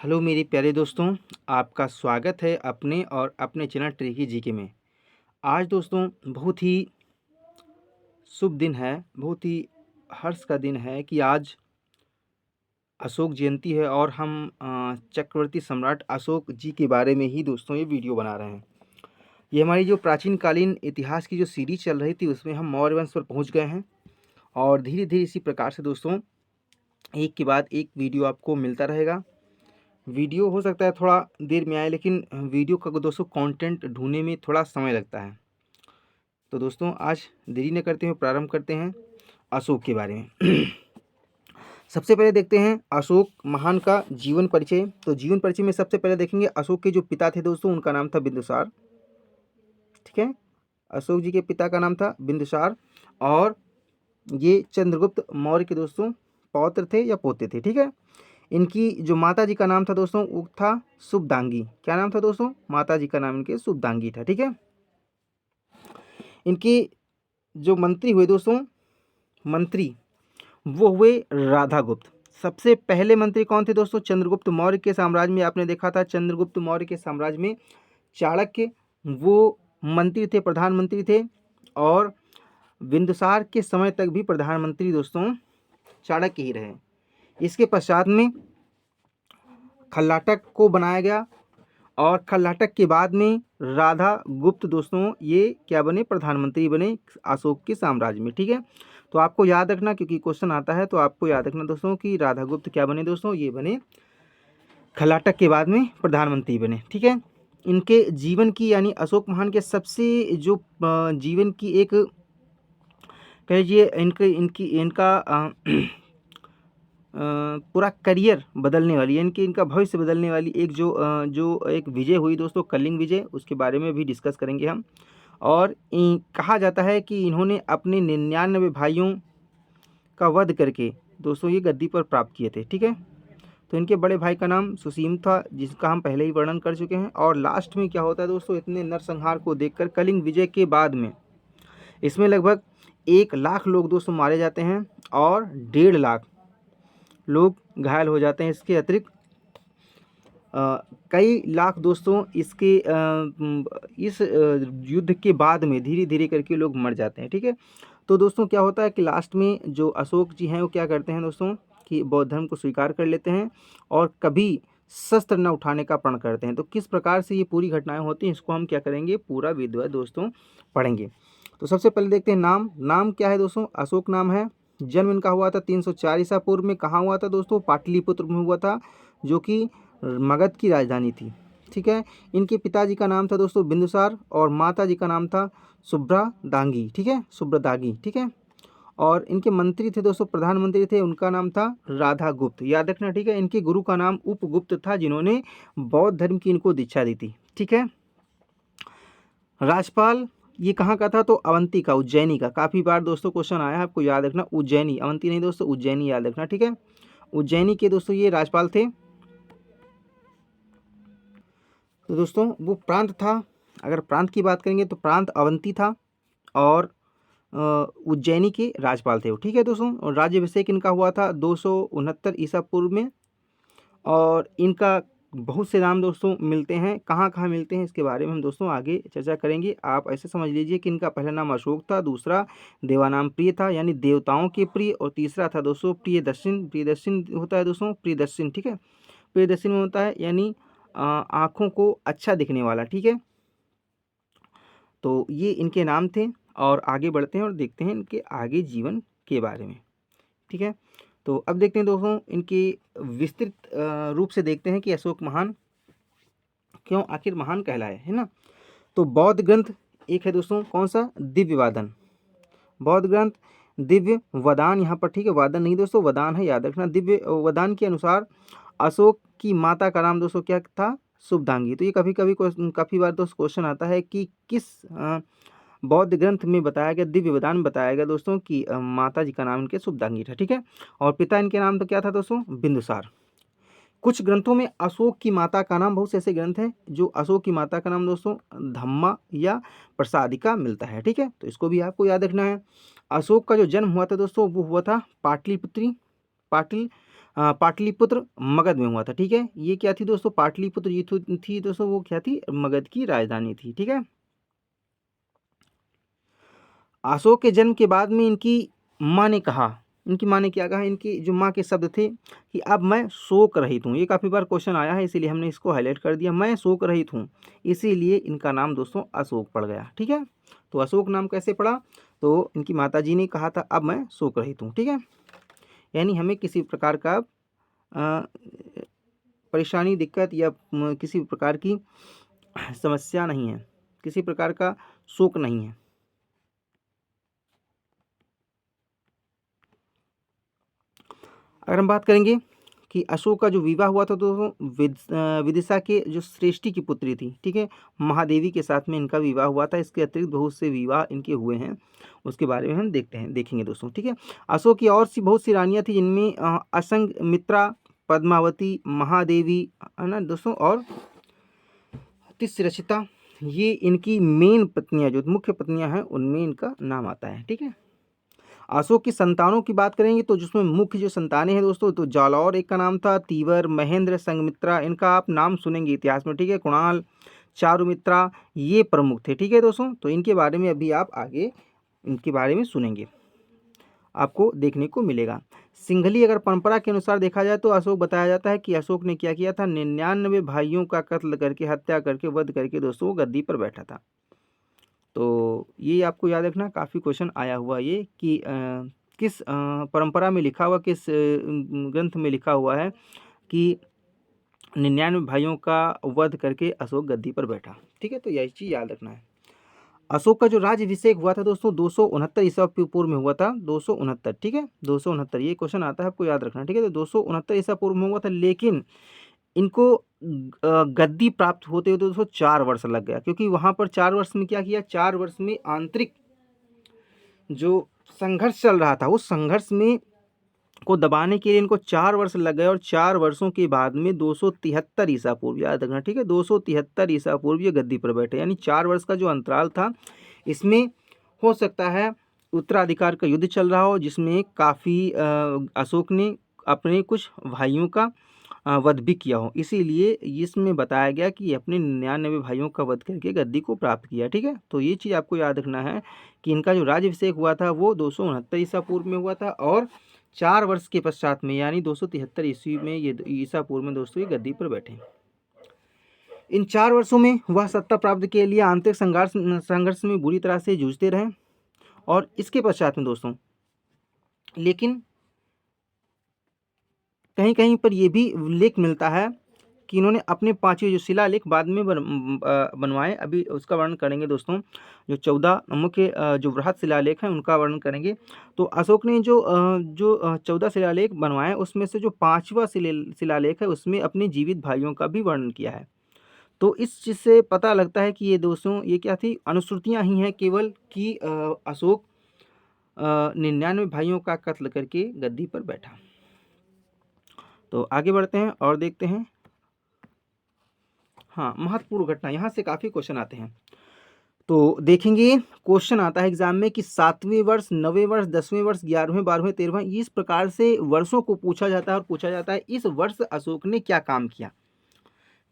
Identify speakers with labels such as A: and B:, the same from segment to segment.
A: Hello मेरे प्यारे दोस्तों, आपका स्वागत है अपने और अपने चैनल ट्रिकी जीके में। आज दोस्तों बहुत ही शुभ दिन है, बहुत ही हर्ष का दिन है कि आज अशोक जयंती है और हम चक्रवर्ती सम्राट अशोक जी के बारे में ही दोस्तों ये वीडियो बना रहे हैं। ये हमारी जो प्राचीन कालीन इतिहास की जो सीरीज चल रही थी उसमें हम मौर्य वंश पर पहुँच गए हैं और धीरे धीरे इसी प्रकार से दोस्तों एक के बाद एक वीडियो आपको मिलता रहेगा। वीडियो हो सकता है थोड़ा देर में आए, लेकिन वीडियो का दोस्तों कंटेंट ढूंढने में थोड़ा समय लगता है। तो दोस्तों आज देरी न करते हुए प्रारंभ करते हैं अशोक के बारे में। सबसे पहले देखते हैं अशोक महान का जीवन परिचय। तो जीवन परिचय में सबसे पहले देखेंगे अशोक के जो पिता थे दोस्तों, उनका नाम था बिंदुसार। ठीक है, अशोक जी के पिता का नाम था बिंदुसार और ये चंद्रगुप्त मौर्य के दोस्तों पौत्र थे या पोते थे। ठीक है, इनकी जो माता जी का नाम था दोस्तों वो था शुभदांगी। क्या नाम था दोस्तों? माता जी का नाम इनके शुभदांगी था। ठीक है, इनके जो मंत्री हुए दोस्तों, मंत्री वो हुए राधागुप्त। सबसे पहले मंत्री कौन थे दोस्तों? चंद्रगुप्त मौर्य के साम्राज्य में आपने देखा था, चंद्रगुप्त मौर्य के साम्राज्य में चाणक्य वो मंत्री थे, प्रधानमंत्री थे। और बिंदुसार के समय तक भी प्रधानमंत्री दोस्तों चाणक्य ही रहे। इसके पश्चात में खल्लाटक को बनाया गया और खल्लाटक के बाद में राधा गुप्त दोस्तों ये क्या बने? प्रधानमंत्री बने अशोक के साम्राज्य में। ठीक है, तो आपको याद रखना, क्योंकि क्वेश्चन आता है तो आपको याद रखना दोस्तों कि राधा गुप्त क्या बने दोस्तों? ये बने खल्लाटक के बाद में प्रधानमंत्री बने। ठीक है, इनके जीवन की यानी अशोक महान के सबसे जो जीवन की एक कह लीजिए इनका पूरा करियर बदलने वाली यानी कि इनका भविष्य बदलने वाली एक जो एक विजय हुई दोस्तों, कलिंग विजय, उसके बारे में भी डिस्कस करेंगे हम। और कहा जाता है कि इन्होंने अपने 99 भाइयों का वध करके दोस्तों ये गद्दी पर प्राप्त किए थे। ठीक है, तो इनके बड़े भाई का नाम सुसीम था, जिसका हम पहले ही वर्णन कर चुके हैं। और लास्ट में क्या होता है दोस्तों, इतने नरसंहार को देखकर कलिंग विजय के बाद में इसमें लगभग 1 लाख लोग दोस्तों मारे जाते हैं और 1.5 लाख लोग घायल हो जाते हैं। इसके अतिरिक्त कई लाख दोस्तों इस युद्ध के बाद में धीरे धीरे करके लोग मर जाते हैं। ठीक है, तो दोस्तों क्या होता है कि लास्ट में जो अशोक जी हैं वो क्या करते हैं दोस्तों कि बौद्ध धर्म को स्वीकार कर लेते हैं और कभी शस्त्र न उठाने का प्रण करते हैं। तो किस प्रकार से ये पूरी घटनाएं होती हैं, इसको हम क्या करेंगे, पूरा विधिवत दोस्तों पढ़ेंगे। तो सबसे पहले देखते हैं नाम क्या है दोस्तों? अशोक नाम है। जन्म इनका हुआ था 304 ईसा पूर्व में। कहाँ हुआ था दोस्तों? पाटलिपुत्र में हुआ था, जो कि मगध की राजधानी थी। ठीक है, इनके पिताजी का नाम था दोस्तों बिंदुसार और माता जी का नाम था सुभ्रदांगी। ठीक है, सुभ्रदागी। ठीक है, और इनके मंत्री थे दोस्तों, प्रधानमंत्री थे, उनका नाम था राधा गुप्त। याद रखना। ठीक है, इनके गुरु का नाम उपगुप्त था, जिन्होंने बौद्ध धर्म की इनको दीक्षा दी थी। ठीक है, राजपाल ये कहाँ का था? तो अवंती का, उज्जैनी का। काफ़ी बार दोस्तों क्वेश्चन आया है, आपको याद रखना, उज्जैनी, अवंती नहीं दोस्तों, उज्जैनी याद रखना। ठीक है, उज्जैनी के दोस्तों ये राजपाल थे। तो दोस्तों वो प्रांत था, अगर प्रांत की बात करेंगे तो प्रांत अवंती था और उज्जैनी के राजपाल थे वो। ठीक है दोस्तों, और राज्याभिषेक इनका हुआ था 269 ईसा पूर्व में। और इनका बहुत से नाम दोस्तों मिलते हैं, कहाँ कहाँ मिलते हैं इसके बारे में हम दोस्तों आगे चर्चा करेंगे। आप ऐसे समझ लीजिए कि इनका पहला नाम अशोक था, दूसरा देवानाम प्रिय था यानी देवताओं के प्रिय, और तीसरा था दोस्तों प्रियदर्शन। प्रियदर्शन होता है दोस्तों, प्रियदर्शन। ठीक है, प्रियदर्शन में होता है यानी आँखों को अच्छा दिखने वाला। ठीक है, तो ये इनके नाम थे। और आगे बढ़ते हैं और देखते हैं इनके आगे जीवन के बारे में। ठीक है, तो अब देखते हैं दोस्तों इनके विस्तृत रूप से देखते हैं कि अशोक महान क्यों आखिर महान कहलाए, है ना। तो बौद्ध ग्रंथ एक है दोस्तों, कौन सा? दिव्य वादन। बौद्ध ग्रंथ दिव्य वदान यहाँ पर, ठीक है, वादन नहीं दोस्तों, वदान है, याद रखना। दिव्य वदान के अनुसार अशोक की माता का नाम दोस्तों क्या था? शुभदांगी। तो ये काफ़ी बार दोस्तों क्वेश्चन आता है कि किस बौद्ध ग्रंथ में बताया गया, दिव्य वदान में बताया गया दोस्तों कि माता जी का नाम इनके शुभदांगी था। ठीक है, और पिता इनके नाम तो क्या था दोस्तों? बिंदुसार। कुछ ग्रंथों में अशोक की माता का नाम, बहुत से ऐसे ग्रंथ हैं जो अशोक की माता का नाम दोस्तों धम्मा या प्रसादिका मिलता है। ठीक है, तो इसको भी आपको याद रखना है। अशोक का जो जन्म हुआ था दोस्तों वो हुआ था पाटलिपुत्री, पाटिल पाटलिपुत्र मगध में हुआ था। ठीक है, ये क्या थी दोस्तों, पाटलिपुत्र ये थी दोस्तों, वो क्या थी, मगध की राजधानी थी। ठीक है, अशोक के जन्म के बाद में इनकी माँ ने कहा, इनकी माँ ने क्या कहा, इनकी जो माँ के शब्द थे कि अब मैं शोक रहित हूँ। ये काफ़ी बार क्वेश्चन आया है, इसीलिए हमने इसको हाईलाइट कर दिया, मैं शोक रहित हूँ, इसीलिए इनका नाम दोस्तों अशोक पड़ गया। ठीक है, तो अशोक नाम कैसे पड़ा, तो इनकी माताजी ने कहा था अब मैं शोक रहित हूँ। ठीक है, यानी हमें किसी प्रकार का परेशानी, दिक्कत या किसी प्रकार की समस्या नहीं है, किसी प्रकार का शोक नहीं है। अगर हम बात करेंगे कि अशोक का जो विवाह हुआ था तो विदिशा के जो श्रेष्ठी की पुत्री थी, ठीक है, महादेवी के साथ में इनका विवाह हुआ था। इसके अतिरिक्त बहुत से विवाह इनके हुए हैं, उसके बारे में हम देखेंगे दोस्तों। ठीक है, अशोक की और सी बहुत सी रानियां थी, जिनमें असंग मित्रा, पद्मावती, महादेवी, है ना दोस्तों, और तिस्रचिता, ये इनकी मेन पत्नियां, जो मुख्य पत्नियां हैं, उनमें इनका नाम आता है। ठीक है, अशोक की संतानों की बात करेंगे तो जिसमें मुख्य जो संतानें हैं दोस्तों, तो जालौर एक का नाम था, तीवर, महेंद्र, संघमित्रा, इनका आप नाम सुनेंगे इतिहास में। ठीक है, कुणाल, चारुमित्रा, ये प्रमुख थे। ठीक है दोस्तों, तो इनके बारे में अभी आप आगे इनके बारे में सुनेंगे, आपको देखने को मिलेगा। सिंघली अगर परंपरा के अनुसार देखा जाए तो अशोक बताया जाता है कि अशोक ने क्या किया था, 99 भाइयों का कत्ल करके, हत्या करके, वध करके दोस्तों वो गद्दी पर बैठा था। तो ये आपको याद रखना, काफ़ी क्वेश्चन आया हुआ ये कि किस परंपरा में लिखा हुआ, किस ग्रंथ में लिखा हुआ है कि 99 भाइयों का वध करके अशोक गद्दी पर बैठा। ठीक है, तो यही चीज़ याद रखना है। अशोक का जो राज्यभिषेक हुआ था दोस्तों 269 ईसा पूर्व में हुआ था, 269। ठीक है, 269 ये क्वेश्चन आता है, आपको याद रखना। ठीक है, तो 269 ईसा पूर्व में हुआ था, लेकिन इनको गद्दी प्राप्त होते होते दोस्तों 4 वर्ष लग गया, क्योंकि वहाँ पर 4 वर्ष में क्या किया, 4 वर्ष में आंतरिक जो संघर्ष चल रहा था, उस संघर्ष में को दबाने के लिए इनको 4 वर्ष लग गए, और 4 वर्षों के बाद में 273 ईसा पूर्व, याद रखना। ठीक है, 273 ईसा पूर्व ये गद्दी पर बैठे, यानी 4 वर्ष का जो अंतराल था, इसमें हो सकता है उत्तराधिकार का युद्ध चल रहा हो, जिसमें काफ़ी अशोक ने अपने कुछ भाइयों का वध भी किया हो, इसीलिए इसमें बताया गया कि अपने 99 भाइयों का वध करके गद्दी को प्राप्त किया। ठीक है, तो ये चीज़ आपको याद रखना है कि इनका जो राज्यभिषेक हुआ था वो 269 ईसा पूर्व में हुआ था, और 4 वर्ष के पश्चात में यानी 273 ईस्वी में, ये ईसा पूर्व में दोस्तों ये गद्दी पर बैठे। इन 4 वर्षों में वह सत्ता प्राप्ति के लिए आंतरिक संघर्ष में बुरी तरह से जूझते रहे, और इसके पश्चात में दोस्तों, लेकिन कहीं कहीं पर यह भी उल्लेख मिलता है कि इन्होंने अपने 5वें जो शिलालेख बाद में बनवाए, अभी उसका वर्णन करेंगे दोस्तों। जो 14 मुख्य जो बृहद शिलालेख हैं उनका वर्णन करेंगे। तो अशोक ने जो 14 शिलालेख बनवाए, उसमें से जो 5वां शिलालेख है उसमें अपने जीवित भाइयों का भी वर्णन किया है। तो इस चीज़ से पता लगता है कि ये दोस्तों ये क्या थी, अनुश्रुतियाँ ही हैं केवल कि अशोक 99 भाइयों का कत्ल करके गद्दी पर बैठा। तो आगे बढ़ते हैं और देखते हैं। हाँ, महत्वपूर्ण घटना, यहाँ से काफ़ी क्वेश्चन आते हैं, तो देखेंगे। क्वेश्चन आता है एग्जाम में कि 7वें वर्ष, 9वें वर्ष, 10वें वर्ष, 11वें, 12वें, 13वें, इस प्रकार से वर्षों को पूछा जाता है, और पूछा जाता है इस वर्ष अशोक ने क्या काम किया।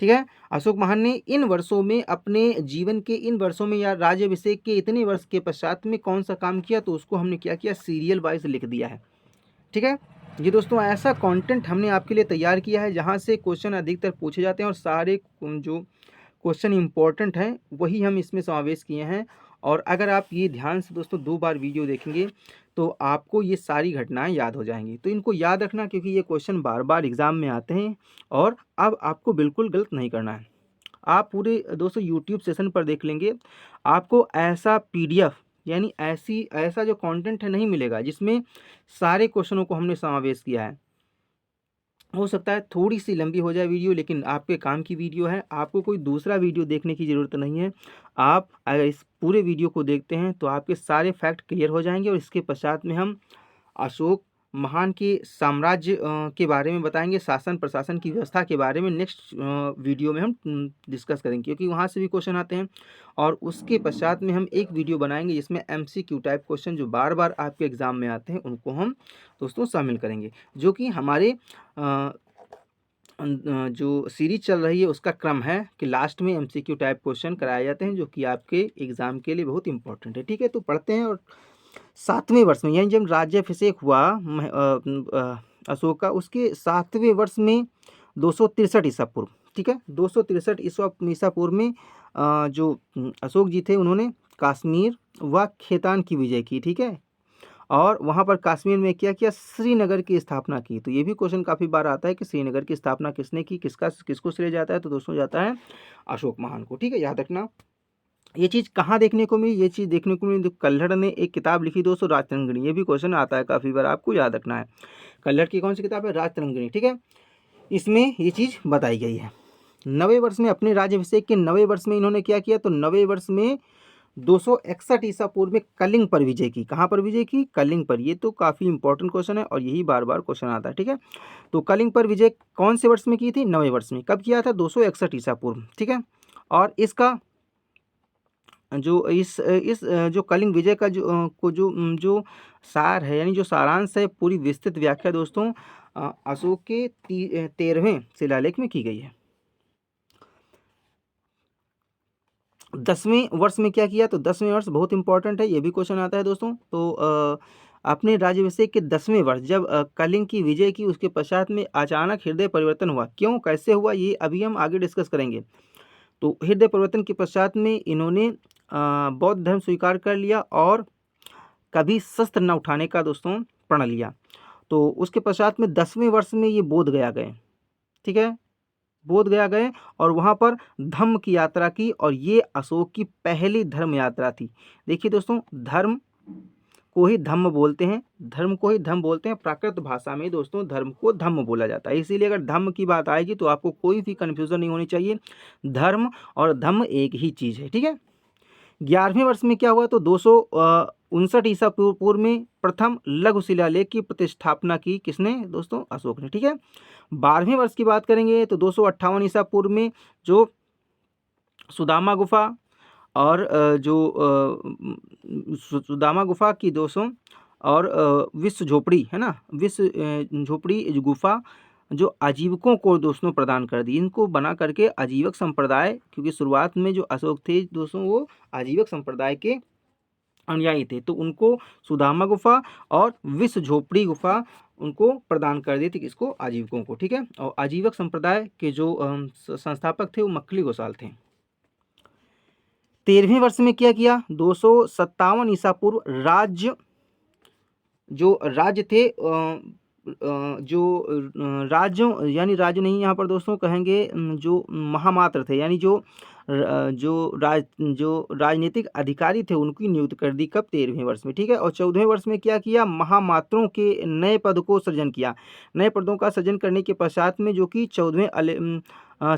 A: ठीक है, अशोक महान ने इन वर्षों में, अपने जीवन के इन वर्षों में या राज्याभिषेक के इतने वर्ष के पश्चात में कौन सा काम किया, तो उसको हमने क्या किया, सीरियल वाइज लिख दिया है। ठीक है, ये दोस्तों ऐसा कंटेंट हमने आपके लिए तैयार किया है जहां से क्वेश्चन अधिकतर पूछे जाते हैं, और सारे जो क्वेश्चन इंपॉर्टेंट हैं वही हम इसमें समावेश किए हैं। और अगर आप ये ध्यान से दोस्तों 2 बार वीडियो देखेंगे तो आपको ये सारी घटनाएं याद हो जाएंगी। तो इनको याद रखना, क्योंकि ये क्वेश्चन बार बार एग्जाम में आते हैं, और अब आपको बिल्कुल गलत नहीं करना है। आप पूरे दोस्तों यूट्यूब सेशन पर देख लेंगे, आपको ऐसा PDF यानी ऐसा जो कंटेंट है नहीं मिलेगा जिसमें सारे क्वेश्चनों को हमने समावेश किया है। हो सकता है थोड़ी सी लंबी हो जाए वीडियो, लेकिन आपके काम की वीडियो है, आपको कोई दूसरा वीडियो देखने की ज़रूरत नहीं है। आप अगर इस पूरे वीडियो को देखते हैं तो आपके सारे फैक्ट क्लियर हो जाएंगे, और इसके पश्चात में हम अशोक महान के साम्राज्य के बारे में बताएंगे, शासन प्रशासन की व्यवस्था के बारे में नेक्स्ट वीडियो में हम डिस्कस करेंगे, क्योंकि वहाँ से भी क्वेश्चन आते हैं। और उसके पश्चात में हम एक वीडियो बनाएंगे जिसमें MCQ टाइप क्वेश्चन जो बार बार आपके एग्जाम में आते हैं उनको हम दोस्तों शामिल करेंगे, जो कि हमारे जो सीरीज चल रही है उसका क्रम है कि लास्ट में MCQ टाइप क्वेश्चन कराए जाते हैं, जो कि आपके एग्जाम के लिए बहुत इंपॉर्टेंट है। ठीक है, तो पढ़ते हैं। और 7वें वर्ष में, यानी जब राज्याभिषेक हुआ अशोक का, उसके 7वें वर्ष में 263 ईसा पूर्व, ठीक है, 263 ईसा पूर्व में जो अशोक जी थे उन्होंने कश्मीर व खेतान की विजय की। ठीक है, और वहाँ पर कश्मीर में क्या किया, श्रीनगर की स्थापना की। तो ये भी क्वेश्चन काफ़ी बार आता है कि श्रीनगर की स्थापना किसने की, किसको श्रेय जाता है, तो दोस्तों जाता है अशोक महान को। ठीक है, याद रखना। ये चीज़ कहाँ देखने को मिली, ये चीज़ देखने को मिली, कल्हड़ ने एक किताब लिखी दोस्तों, राजतरंगिणी। ये भी क्वेश्चन आता है काफ़ी बार, आपको याद रखना है। कल्हड़ की कौन सी किताब है, राजतरंगिणी। ठीक है, इसमें ये चीज़ बताई गई है। 90वें वर्ष में, अपने राज्याभिषेक के 90वें वर्ष में इन्होंने क्या किया, तो 90वें वर्ष में 261 ईसा पूर्व में कलिंग पर विजय की। कहाँ पर विजय की, कलिंग पर। ये तो काफ़ी इंपॉर्टेंट क्वेश्चन है और यही बार बार क्वेश्चन आता है। ठीक है, तो कलिंग पर विजय कौन से वर्ष में की थी, 90वें वर्ष में। कब किया था, 261 ईसा पूर्व। ठीक है, और इसका जो इस जो कलिंग विजय का जो सार है, यानी जो सारांश है, पूरी विस्तृत व्याख्या दोस्तों अशोक के 13वें शिलालेख में की गई है। 10वें वर्ष में क्या किया, तो 10वें वर्ष बहुत इंपॉर्टेंट है, ये भी क्वेश्चन आता है दोस्तों। तो अपने राज्याभिषेक के 10वें वर्ष जब कलिंग की विजय की, उसके पश्चात में अचानक हृदय परिवर्तन हुआ। क्यों, कैसे हुआ, ये अभी हम आगे डिस्कस करेंगे। तो हृदय परिवर्तन के पश्चात में इन्होंने बौद्ध धर्म स्वीकार कर लिया और कभी शस्त्र न उठाने का दोस्तों प्रण लिया। तो उसके पश्चात में 10वें वर्ष में ये बोध गया गए। ठीक है, बोध गया गए और वहाँ पर धम्म की यात्रा की, और ये अशोक की पहली धर्म यात्रा थी। देखिए दोस्तों, धर्म को ही धम्म बोलते हैं, धर्म को ही धम्म बोलते हैं। प्राकृत भाषा में दोस्तों धर्म को धम्म बोला जाता है। इसीलिए अगर धम्म की बात आएगी तो आपको कोई भी कन्फ्यूजन नहीं होनी चाहिए, धर्म और धम्म एक ही चीज़ है। ठीक है, 11वें वर्ष में क्या हुआ, तो 259 ईसा पूर्व में प्रथम लघु शिलालेख की प्रतिष्ठापना की। किसने, दोस्तों अशोक ने। ठीक है, 12वें वर्ष की बात करेंगे तो 258 ईसा पूर्व में जो सुदामा गुफा और सुदामा गुफा की दोस्तों और विश्व झोपड़ी है ना, विश्व झोपड़ी गुफा जो आजीवकों को दोस्तों प्रदान कर दी। इनको बना करके आजीवक संप्रदाय, क्योंकि शुरुआत में जो अशोक थे दोस्तों वो आजीवक संप्रदाय के अनुयायी थे, तो उनको सुदामा गुफा और विश्व झोपड़ी गुफा उनको प्रदान कर दी थी, किसको, आजीवकों को। ठीक है, और आजीवक संप्रदाय के जो संस्थापक थे वो मक्खली गोसाल थे। 13वें वर्ष में क्या किया, 257 ईसा पूर्व राज्य थे जो राज्यों, यानी राज्य नहीं, यहाँ पर दोस्तों कहेंगे जो महामात्र थे, यानी जो राजनीतिक अधिकारी थे उनकी नियुक्त कर दी। कब, 13वें वर्ष में। ठीक है, और 14वें वर्ष में क्या किया, महामात्रों के नए पद को सृजन किया। नए पदों का सृजन करने के पश्चात में, जो कि 14वें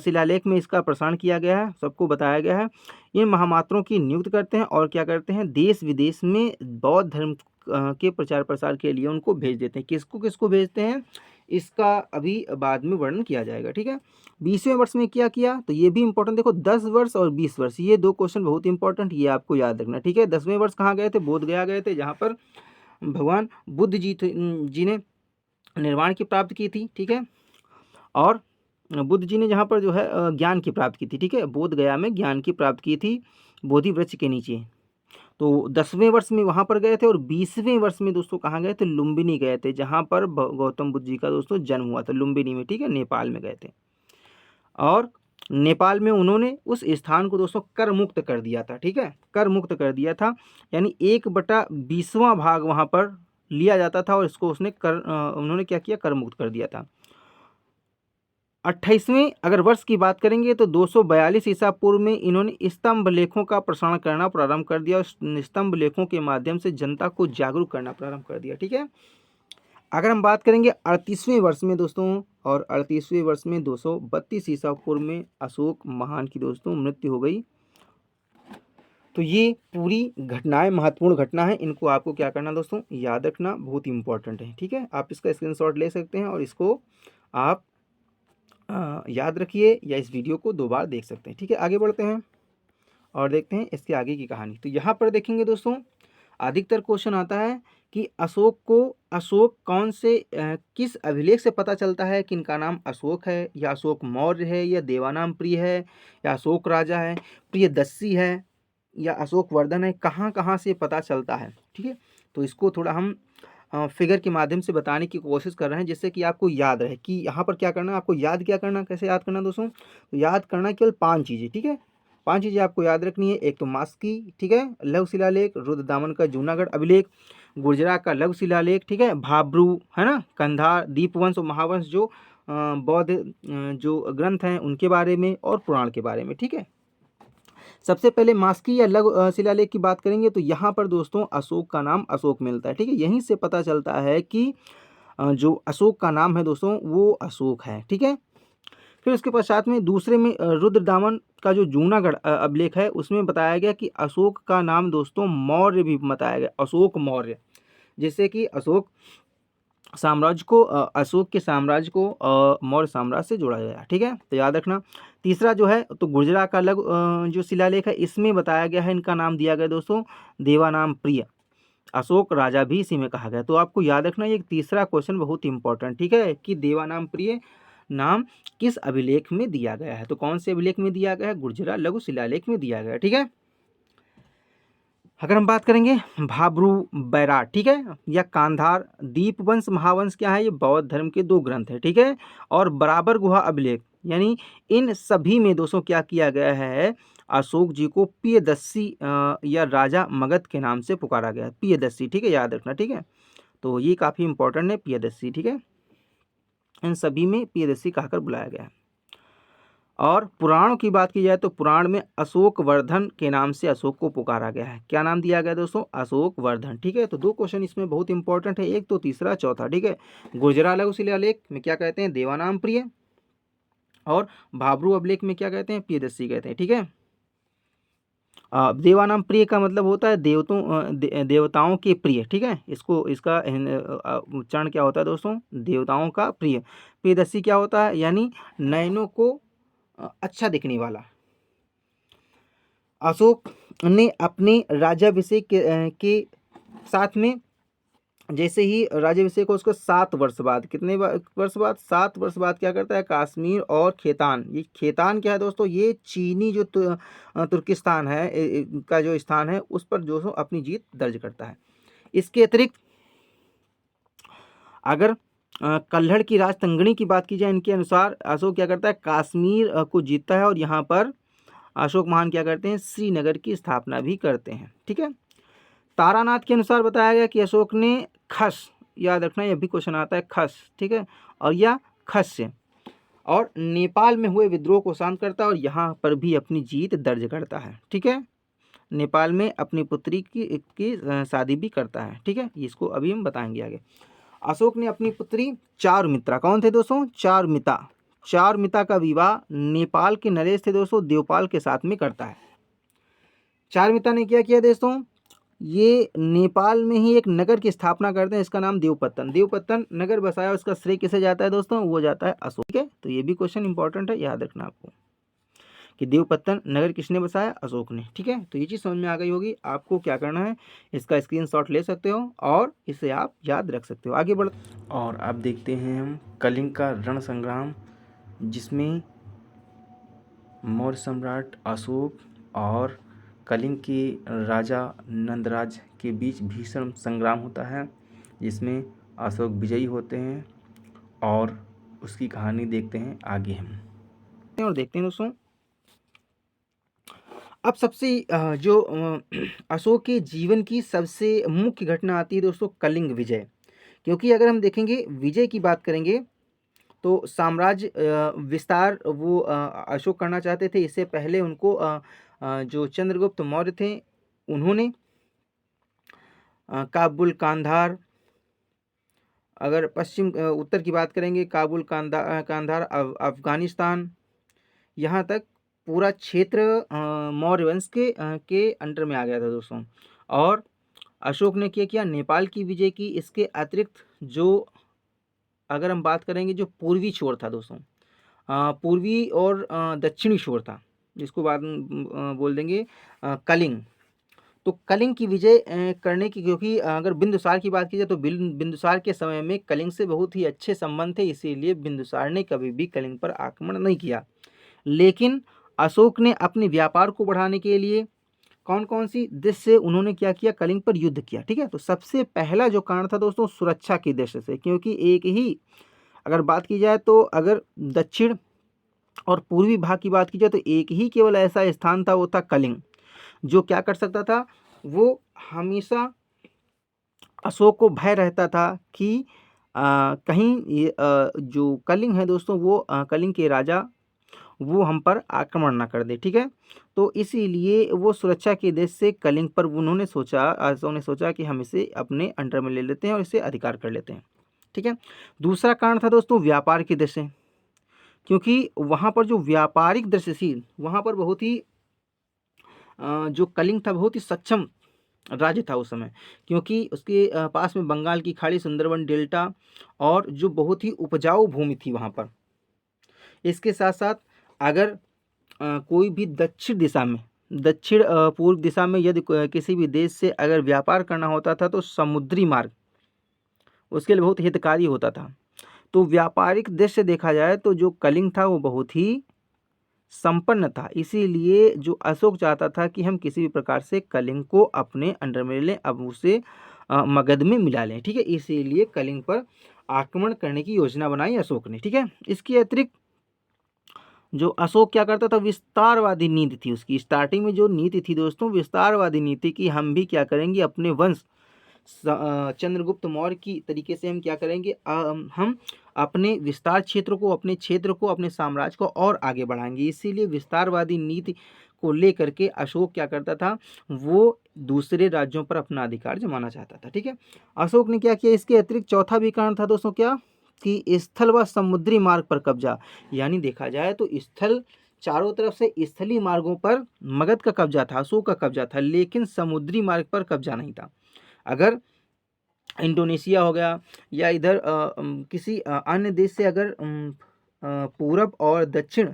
A: शिलालेख में इसका प्रसारण किया गया है, सबको बताया गया है, इन महामात्रों की नियुक्त करते हैं और क्या करते हैं, देश विदेश में बौद्ध धर्म के प्रचार प्रसार के लिए उनको भेज देते हैं। किसको किसको भेजते हैं, इसका अभी बाद में वर्णन किया जाएगा। ठीक है, 20वें वर्ष में क्या किया, तो ये भी इंपॉर्टेंट, देखो 10 वर्ष और 20 वर्ष, ये दो क्वेश्चन बहुत इंपॉर्टेंट, ये आपको याद रखना। ठीक है, 10वें वर्ष कहाँ गए थे, बोध गया गए थे, जहाँ पर भगवान बुद्ध जी ने निर्वाण की प्राप्त की थी। ठीक है, और बुद्ध जी ने जहाँ पर जो है ज्ञान की प्राप्त की थी। ठीक है, बोध गया में ज्ञान की प्राप्त की थी बोधि वृक्ष के नीचे। तो 10वें वर्ष में वहाँ पर गए थे, और 20वें वर्ष में दोस्तों कहाँ गए थे, लुम्बिनी गए थे, जहाँ पर गौतम बुद्ध जी का दोस्तों जन्म हुआ था, लुम्बिनी में। ठीक है, नेपाल में गए थे, और नेपाल में उन्होंने उस स्थान को दोस्तों कर मुक्त कर दिया था। ठीक है, कर मुक्त कर दिया था, यानी 1/20वां भाग वहाँ पर लिया जाता था, और इसको उन्होंने क्या किया, कर मुक्त कर दिया था। 28वें अगर वर्ष की बात करेंगे तो 242 ईसा पूर्व में इन्होंने स्तंभ लेखों का प्रसारण करना प्रारंभ कर दिया, और स्तंभ लेखों के माध्यम से जनता को जागरूक करना प्रारंभ कर दिया। ठीक है, अगर हम बात करेंगे 38वें वर्ष में दोस्तों, और 38वें वर्ष में 232 ईसा पूर्व में अशोक महान की दोस्तों मृत्यु हो गई। तो ये पूरी घटनाएं महत्वपूर्ण घटना है, इनको आपको क्या करना दोस्तों, याद रखना बहुत ही इंपॉर्टेंट है। ठीक है, आप इसका स्क्रीनशॉट ले सकते हैं और इसको आप याद रखिए या इस वीडियो को 2 बार देख सकते हैं। ठीक है, आगे बढ़ते हैं और देखते हैं इसके आगे की कहानी। तो यहाँ पर देखेंगे दोस्तों, अधिकतर क्वेश्चन आता है कि अशोक कौन से किस अभिलेख से पता चलता है कि इनका नाम अशोक है, या अशोक मौर्य है, या देवानाम प्रिय है, या अशोक राजा है, प्रियदर्शी है, या अशोक वर्धन है, कहाँ कहाँ से पता चलता है। ठीक है, तो इसको थोड़ा हम फिगर के माध्यम से बताने की कोशिश कर रहे हैं, जिससे कि आपको याद रहे कि यहाँ पर क्या करना है, आपको याद क्या करना, कैसे याद करना दोस्तों, तो याद करना केवल 5 चीज़ें। ठीक है, 5 चीज़ें आपको याद रखनी है। एक तो मास्की, ठीक है, लघु शिलालेख, रुद्रदामन का जूनागढ़ अभिलेख, गुर्जरा का लघु शिलालेख, ठीक है, भाब्रू, है ना, कंधार, दीपवंश और महावंश जो बौद्ध जो ग्रंथ हैं उनके बारे में, और पुराण के बारे में। ठीक है, सबसे पहले मास्की या लघु शिलालेख की बात करेंगे तो यहाँ पर दोस्तों अशोक का नाम अशोक मिलता है। ठीक है, यहीं से पता चलता है कि जो अशोक का नाम है दोस्तों वो अशोक है। ठीक है, फिर उसके पश्चात में दूसरे में रुद्रदामन का जो जूनागढ़ अभिलेख है उसमें बताया गया कि अशोक का नाम दोस्तों मौर्य भी बताया गया, अशोक मौर्य, जिससे कि अशोक साम्राज्य को अशोक के साम्राज्य को मौर्य साम्राज्य से जोड़ा गया। ठीक है, तो याद रखना। तीसरा जो है तो गुर्जरा का लघु जो शिलालेख है इसमें बताया गया है, इनका नाम दिया गया दोस्तों देवानाम प्रिय, अशोक राजा भी इसी में कहा गया। तो आपको याद रखना ये तीसरा क्वेश्चन बहुत इंपॉर्टेंट, ठीक है, कि देवानाम प्रिय नाम किस अभिलेख में दिया गया है, तो कौन से अभिलेख में दिया गया है, गुर्जरा लघु शिलालेख में दिया गया है। ठीक है, अगर हम बात करेंगे भाब्रू बैराट, ठीक है, या कांधार, दीपवंश महावंश क्या है, ये बौद्ध धर्म के 2 ग्रंथ है। ठीक है, और बराबर गुहा अभिलेख, यानी इन सभी में दोस्तों क्या किया गया है, अशोक जी को प्रियदर्शी या राजा मगध के नाम से पुकारा गया है, प्रियदर्शी। ठीक है, याद रखना। ठीक है, तो ये काफ़ी इंपॉर्टेंट है, प्रियदर्शी। ठीक है, इन सभी में प्रियदर्शी कहकर बुलाया गया है। और पुराणों की बात की जाए तो पुराण में अशोक वर्धन के नाम से अशोक को पुकारा गया है। क्या नाम दिया गया दोस्तों, अशोक वर्धन। ठीक है, तो 2 क्वेश्चन इसमें बहुत इंपॉर्टेंट है, एक तो तीसरा, चौथा। ठीक है, गुर्जरा लघु शिलालेख में क्या कहते हैं, देवानाम प्रिय, और भाब्रू अभिलेख में क्या कहते हैं, प्रियदर्शी कहते हैं। ठीक है, देवानाम प्रिय का मतलब होता है देवताओं के प्रिय। ठीक है, इसको इसका उच्चारण क्या होता है दोस्तों, देवताओं का प्रिय। प्रियदर्शी क्या होता है, यानी नयनों को अच्छा दिखने वाला। अशोक ने अपने राज्याभिषेक के साथ में, जैसे ही राज्याभिषेक हो उसको 7 वर्ष बाद, कितने वर्ष बाद, 7 वर्ष बाद क्या करता है, कश्मीर और खेतान, ये खेतान क्या है दोस्तों, ये चीनी जो तुर्किस्तान है का जो स्थान है उस पर जो अपनी जीत दर्ज करता है। इसके अतिरिक्त अगर कल्हड़ की राजतंगणी की बात की जाए, इनके अनुसार अशोक क्या करता है, कश्मीर को जीतता है, और यहाँ पर अशोक महान क्या करते हैं, श्रीनगर की स्थापना भी करते हैं। ठीक है, तारानाथ के अनुसार बताया गया कि अशोक ने खस, याद रखना यह भी क्वेश्चन आता है, खस, ठीक है, और या खस्य, और नेपाल में हुए विद्रोह को शांत करता है, और यहाँ पर भी अपनी जीत दर्ज करता है। ठीक है, नेपाल में अपनी पुत्री की शादी भी करता है। ठीक है, इसको अभी हम बताएंगे आगे। अशोक ने अपनी पुत्री चारुमित्रा, कौन थे दोस्तों, चारुमिता का विवाह नेपाल के नरेश थे दोस्तों देवपाल के साथ में करता है। चारुमिता ने क्या किया दोस्तों, ये नेपाल में ही एक नगर की स्थापना करते हैं, इसका नाम देवपत्तन नगर बसाया, उसका श्रेय किसे जाता है दोस्तों, वो जाता है अशोक। ठीक है, तो ये भी क्वेश्चन इंपॉर्टेंट है, याद रखना आपको कि देवपत्तन नगर किसने बसाया, अशोक ने। ठीक है, तो ये चीज़ समझ में आ गई होगी। आपको क्या करना है, इसका स्क्रीनशॉट ले सकते हो और इसे आप याद रख सकते हो। आगे बढ़ और आप देखते हैं हम कलिंग का रण संग्राम, जिसमें मौर्य सम्राट अशोक और कलिंग के राजा नंदराज के बीच भीषण संग्राम होता है, जिसमें अशोक विजयी होते हैं, और उसकी कहानी देखते हैं आगे हम, और देखते हैं दोस्तों। अब सबसे जो अशोक के जीवन की सबसे मुख्य घटना आती है दोस्तों, कलिंग विजय। क्योंकि अगर हम देखेंगे विजय की बात करेंगे तो साम्राज्य विस्तार वो अशोक करना चाहते थे। इससे पहले उनको जो चंद्रगुप्त मौर्य थे उन्होंने काबुल, कांधार, अगर पश्चिम उत्तर की बात करेंगे, काबुल, कांधार, अफगानिस्तान, यहाँ तक पूरा क्षेत्र मौर्य वंश के अंडर में आ गया था दोस्तों। और अशोक ने क्या किया, नेपाल की विजय की। इसके अतिरिक्त जो अगर हम बात करेंगे जो पूर्वी छोर था दोस्तों, पूर्वी और दक्षिणी छोर था, जिसको बाद में बोल देंगे कलिंग। तो कलिंग की विजय करने की, क्योंकि अगर बिंदुसार की बात की जाए तो बिंदुसार के समय में कलिंग से बहुत ही अच्छे संबंध थे, इसीलिए बिंदुसार ने कभी भी कलिंग पर आक्रमण नहीं किया। लेकिन अशोक ने अपने व्यापार को बढ़ाने के लिए कौन कौन सी देश से उन्होंने क्या किया, कलिंग पर युद्ध किया। ठीक है, तो सबसे पहला जो कारण था दोस्तों सुरक्षा की दृष्टि से, क्योंकि एक ही अगर बात की जाए तो अगर दक्षिण और पूर्वी भाग की बात की जाए तो एक ही केवल ऐसा स्थान था, वो था कलिंग, जो क्या कर सकता था, वो हमेशा अशोक को भय रहता था कि कहीं ये जो कलिंग है दोस्तों, वो कलिंग के राजा वो हम पर आक्रमण ना कर दे। ठीक है, तो इसीलिए वो सुरक्षा के उद्देश्य से कलिंग पर उन्होंने सोचा, अशोक ने सोचा कि हम इसे अपने अंडर में ले लेते हैं और इसे अधिकार कर लेते हैं। ठीक है, दूसरा कारण था दोस्तों व्यापार की दृष्टि से, क्योंकि वहाँ पर जो व्यापारिक दृष्टि थी, वहाँ पर बहुत ही जो कलिंग था बहुत ही सक्षम राज्य था उस समय, क्योंकि उसके पास में बंगाल की खाड़ी, सुंदरबन डेल्टा और जो बहुत ही उपजाऊ भूमि थी वहाँ पर। इसके साथ साथ अगर कोई भी दक्षिण दिशा में, दक्षिण पूर्व दिशा में यदि किसी भी देश से अगर व्यापार करना होता था तो समुद्री मार्ग उसके लिए बहुत हितकारी होता था। तो व्यापारिक दृष्टि से देखा जाए तो जो कलिंग था वो बहुत ही संपन्न था, इसीलिए जो अशोक चाहता था कि हम किसी भी प्रकार से कलिंग को अपने अंडर में ले लें, अब उसे मगध में मिला लें। ठीक है, इसीलिए कलिंग पर आक्रमण करने की योजना बनाई अशोक ने। ठीक है, इसके अतिरिक्त जो अशोक क्या करता था, विस्तारवादी नीति थी उसकी। स्टार्टिंग में जो नीति थी दोस्तों, विस्तारवादी नीति की, हम भी क्या करेंगे अपने वंश चंद्रगुप्त मौर्य की तरीके से हम क्या करेंगे, हम अपने विस्तार क्षेत्र को, अपने क्षेत्र को, अपने साम्राज्य को और आगे बढ़ाएंगे। इसीलिए विस्तारवादी नीति को लेकर के अशोक क्या करता था, वो दूसरे राज्यों पर अपना अधिकार जमाना चाहता था। ठीक है, अशोक ने क्या किया, इसके अतिरिक्त चौथा भी कारण था दोस्तों क्या, कि स्थल व समुद्री मार्ग पर कब्जा। यानी देखा जाए तो स्थल, चारों तरफ से स्थलीय मार्गों पर मगध का कब्जा था, अशोक का कब्जा था, लेकिन समुद्री मार्ग पर कब्जा नहीं था। अगर इंडोनेशिया हो गया या इधर किसी अन्य देश से अगर पूरब और दक्षिण,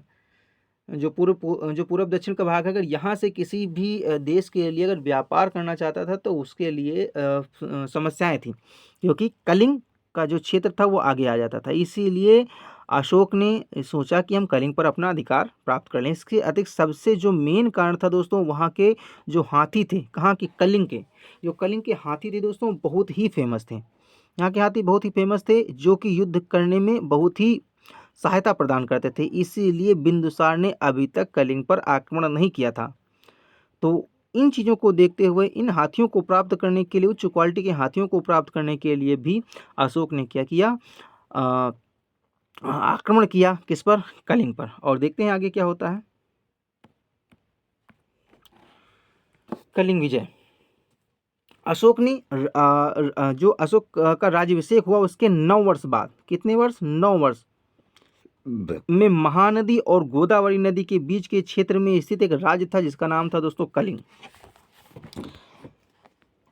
A: जो पूरब दक्षिण का भाग है, अगर यहाँ से किसी भी देश के लिए अगर व्यापार करना चाहता था तो उसके लिए समस्याएं थी, क्योंकि कलिंग का जो क्षेत्र था वो आगे आ जाता था। इसीलिए अशोक ने सोचा कि हम कलिंग पर अपना अधिकार प्राप्त कर लें। इसके अतिरिक्त सबसे जो मेन कारण था दोस्तों, वहाँ के जो हाथी थे, कहाँ के, कलिंग के, जो कलिंग के हाथी थे दोस्तों बहुत ही फेमस थे। यहाँ के हाथी बहुत ही फेमस थे, जो कि युद्ध करने में बहुत ही सहायता प्रदान करते थे। इसीलिए बिंदुसार ने अभी तक कलिंग पर आक्रमण नहीं किया था। तो इन चीज़ों को देखते हुए, इन हाथियों को प्राप्त करने के लिए, उच्च क्वालिटी के हाथियों को प्राप्त करने के लिए भी अशोक ने क्या किया, आक्रमण किया, किस पर, कलिंग पर। और देखते हैं आगे क्या होता है। कलिंग विजय, अशोक ने जो अशोक का राज्याभिषेक हुआ उसके 9 वर्ष बाद, कितने वर्ष, 9 वर्ष में महानदी और गोदावरी नदी के बीच के क्षेत्र में स्थित एक राज्य था जिसका नाम था दोस्तों कलिंग।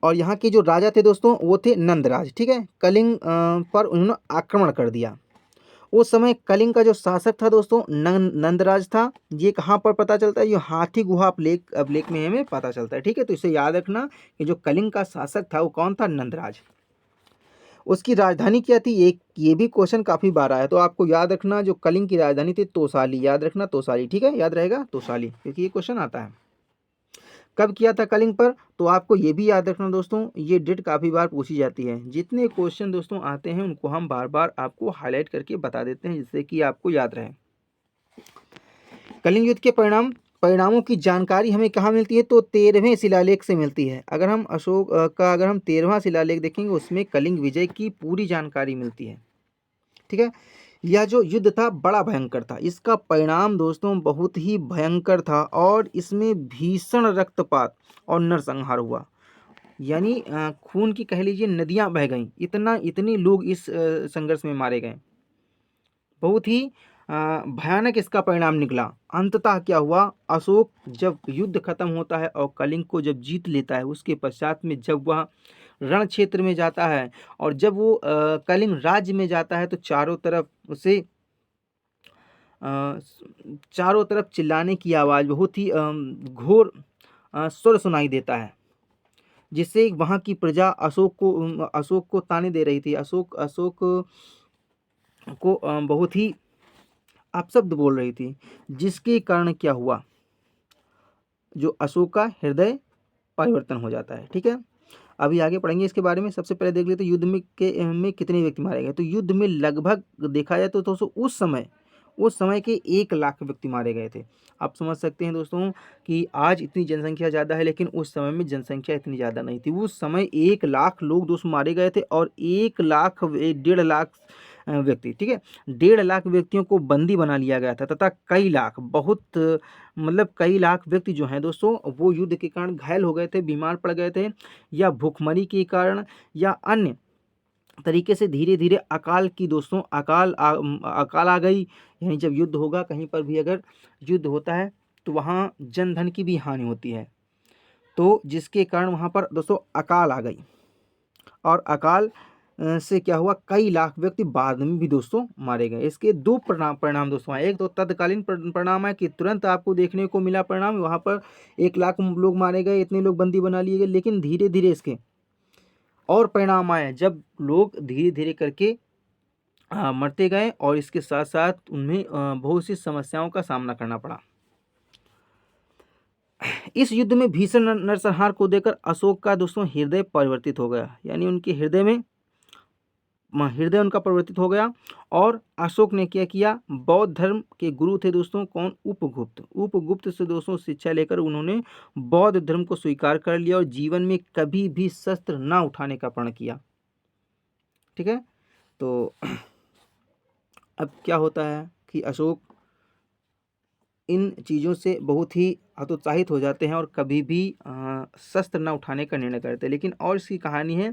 A: और यहाँ के जो राजा थे दोस्तों वो थे नंदराज। ठीक है, कलिंग पर उन्होंने आक्रमण कर दिया। उस समय कलिंग का जो शासक था दोस्तों नंदराज था। ये कहाँ पर पता चलता है, ये हाथी गुहा अभिलेख में हमें पता चलता है। ठीक है, तो इसे याद रखना कि जो कलिंग का शासक था वो कौन था, नंदराज। उसकी राजधानी क्या थी, एक ये भी क्वेश्चन काफ़ी बार आया, तो आपको याद रखना जो कलिंग की राजधानी थी तोसाली, याद रखना तोसाली। ठीक है, याद रहेगा तोसाली, क्योंकि ये क्वेश्चन आता है। कब किया था कलिंग पर, तो आपको ये भी याद रखना दोस्तों, ये डेट काफ़ी बार पूछी जाती है। जितने क्वेश्चन दोस्तों आते हैं उनको हम बार बार आपको हाईलाइट करके बता देते हैं, जिससे कि आपको याद रहे। कलिंग युद्ध के परिणामों की जानकारी हमें कहाँ मिलती है, तो 13वें शिलालेख से मिलती है। अगर हम अशोक का अगर हम 13वां शिलालेख देखेंगे उसमें कलिंग विजय की पूरी जानकारी मिलती है। ठीक है, यह जो युद्ध था बड़ा भयंकर था, इसका परिणाम दोस्तों बहुत ही भयंकर था और इसमें भीषण रक्तपात और नरसंहार हुआ। यानी खून की कह लीजिए नदियां बह गईं, इतने लोग इस संघर्ष में मारे गए। बहुत ही भयानक इसका परिणाम निकला। अंततः क्या हुआ, अशोक जब युद्ध खत्म होता है और कलिंग को जब जीत लेता है, उसके पश्चात में जब वह रण क्षेत्र में जाता है और जब वो कलिंग राज्य में जाता है तो चारों तरफ उसे चारों तरफ चिल्लाने की आवाज़, बहुत ही घोर स्वर सुनाई देता है, जिससे वहाँ की प्रजा अशोक को ताने दे रही थी। अशोक अशोक को बहुत ही अपशब्द बोल रही थी, जिसके कारण क्या हुआ, जो अशोक का हृदय परिवर्तन हो जाता है। ठीक है, अभी आगे पढ़ेंगे इसके बारे में। सबसे पहले देख लेते हैं युद्ध में कितने व्यक्ति मारे गए। तो युद्ध में लगभग देखा जाए तो दोस्तों उस समय के 1 लाख व्यक्ति मारे गए थे। आप समझ सकते हैं दोस्तों कि आज इतनी जनसंख्या ज़्यादा है, लेकिन उस समय में जनसंख्या इतनी ज़्यादा नहीं थी। उस समय 1 लाख लोग दोस्तों मारे गए थे और 1 लाख 1.5 लाख व्यक्ति, ठीक है, 1.5 लाख व्यक्तियों को बंदी बना लिया गया था तथा कई लाख, बहुत मतलब कई लाख व्यक्ति जो हैं दोस्तों वो युद्ध के कारण घायल हो गए थे, बीमार पड़ गए थे, या भूखमरी के कारण या अन्य तरीके से धीरे धीरे अकाल की दोस्तों अकाल आ गई। यानी जब युद्ध होगा, कहीं पर भी अगर युद्ध होता है तो वहाँ जन धन की भी हानि होती है, तो जिसके कारण वहाँ पर दोस्तों अकाल आ गई और अकाल से क्या हुआ, कई लाख व्यक्ति बाद में भी दोस्तों मारे गए। इसके 2 परिणाम दोस्तों आए। एक तो तत्कालीन परिणाम है कि तुरंत आपको देखने को मिला परिणाम, वहाँ पर 1 लाख लोग मारे गए, इतने लोग बंदी बना लिए गए, लेकिन धीरे धीरे इसके और परिणाम आए जब लोग धीरे धीरे करके मरते गए और इसके साथ साथ उन्हें बहुत सी समस्याओं का सामना करना पड़ा। इस युद्ध में भीषण नरसंहार को देकर अशोक का दोस्तों हृदय परिवर्तित हो गया, यानी उनके हृदय उनका परिवर्तित हो गया। और अशोक ने क्या किया, बौद्ध धर्म के गुरु थे दोस्तों कौन, उपगुप्त से दोस्तों शिक्षा लेकर उन्होंने बौद्ध धर्म को स्वीकार कर लिया और जीवन में कभी भी शस्त्र ना उठाने का प्रण किया। ठीक है, तो अब क्या होता है कि अशोक इन चीज़ों से बहुत ही हतोत्साहित हो जाते हैं और कभी भी शस्त्र न उठाने का निर्णय करते हैं। लेकिन और इसकी कहानी है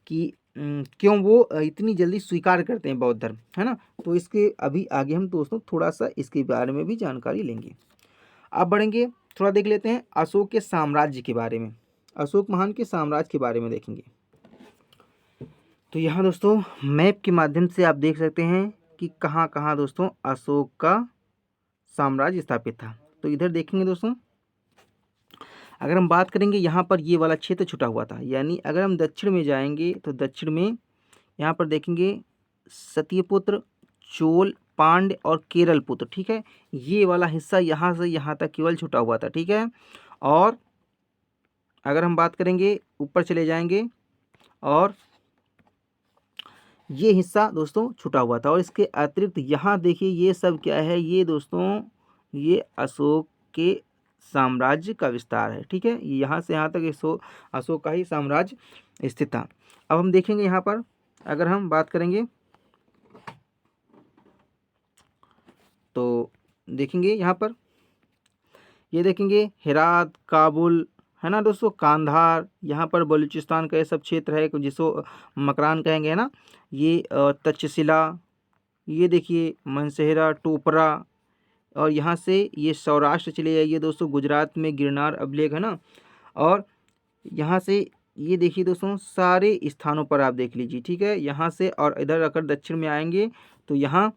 A: कि क्यों वो इतनी जल्दी स्वीकार करते हैं बौद्ध धर्म, है ना। तो इसके अभी आगे हम दोस्तों थोड़ा सा इसके बारे में भी जानकारी लेंगे। अब बढ़ेंगे, थोड़ा देख लेते हैं अशोक के साम्राज्य के बारे में। अशोक महान के साम्राज्य के बारे में देखेंगे। तो यहाँ दोस्तों मैप के माध्यम से आप देख सकते हैं कि कहाँ कहाँ दोस्तों अशोक का साम्राज्य स्थापित था। तो इधर देखेंगे दोस्तों, अगर हम बात करेंगे यहाँ पर ये वाला क्षेत्र छुटा हुआ था, यानी अगर हम दक्षिण में जाएंगे तो दक्षिण में यहाँ पर देखेंगे सत्यपुत्र, चोल, पांड्य और केरल पुत्र। ठीक है, ये वाला हिस्सा यहाँ से यहाँ तक केवल छुटा हुआ था। ठीक है, और अगर हम बात करेंगे ऊपर चले जाएंगे और ये हिस्सा दोस्तों छुटा हुआ था। और इसके अतिरिक्त यहाँ देखिए ये सब क्या है, ये दोस्तों ये अशोक के साम्राज्य का विस्तार है। ठीक है, यहाँ से यहाँ तक अशोक का ही साम्राज्य स्थित था। अब हम देखेंगे यहाँ पर अगर हम बात करेंगे तो देखेंगे यहाँ पर ये देखेंगे हेरात, काबुल, है ना दोस्तों, कांधार, यहाँ पर बलूचिस्तान का ये सब क्षेत्र है जिसको मकरान कहेंगे, है ना। ये तक्षशिला, ये देखिए मनसेहरा, टोपरा, और यहाँ से ये सौराष्ट्र चले जाइए दोस्तों, गुजरात में गिरनार अभिलेख, है ना। और यहाँ से ये देखिए दोस्तों सारे स्थानों पर आप देख लीजिए। ठीक है, यहाँ से और इधर अगर दक्षिण में आएंगे तो यहाँ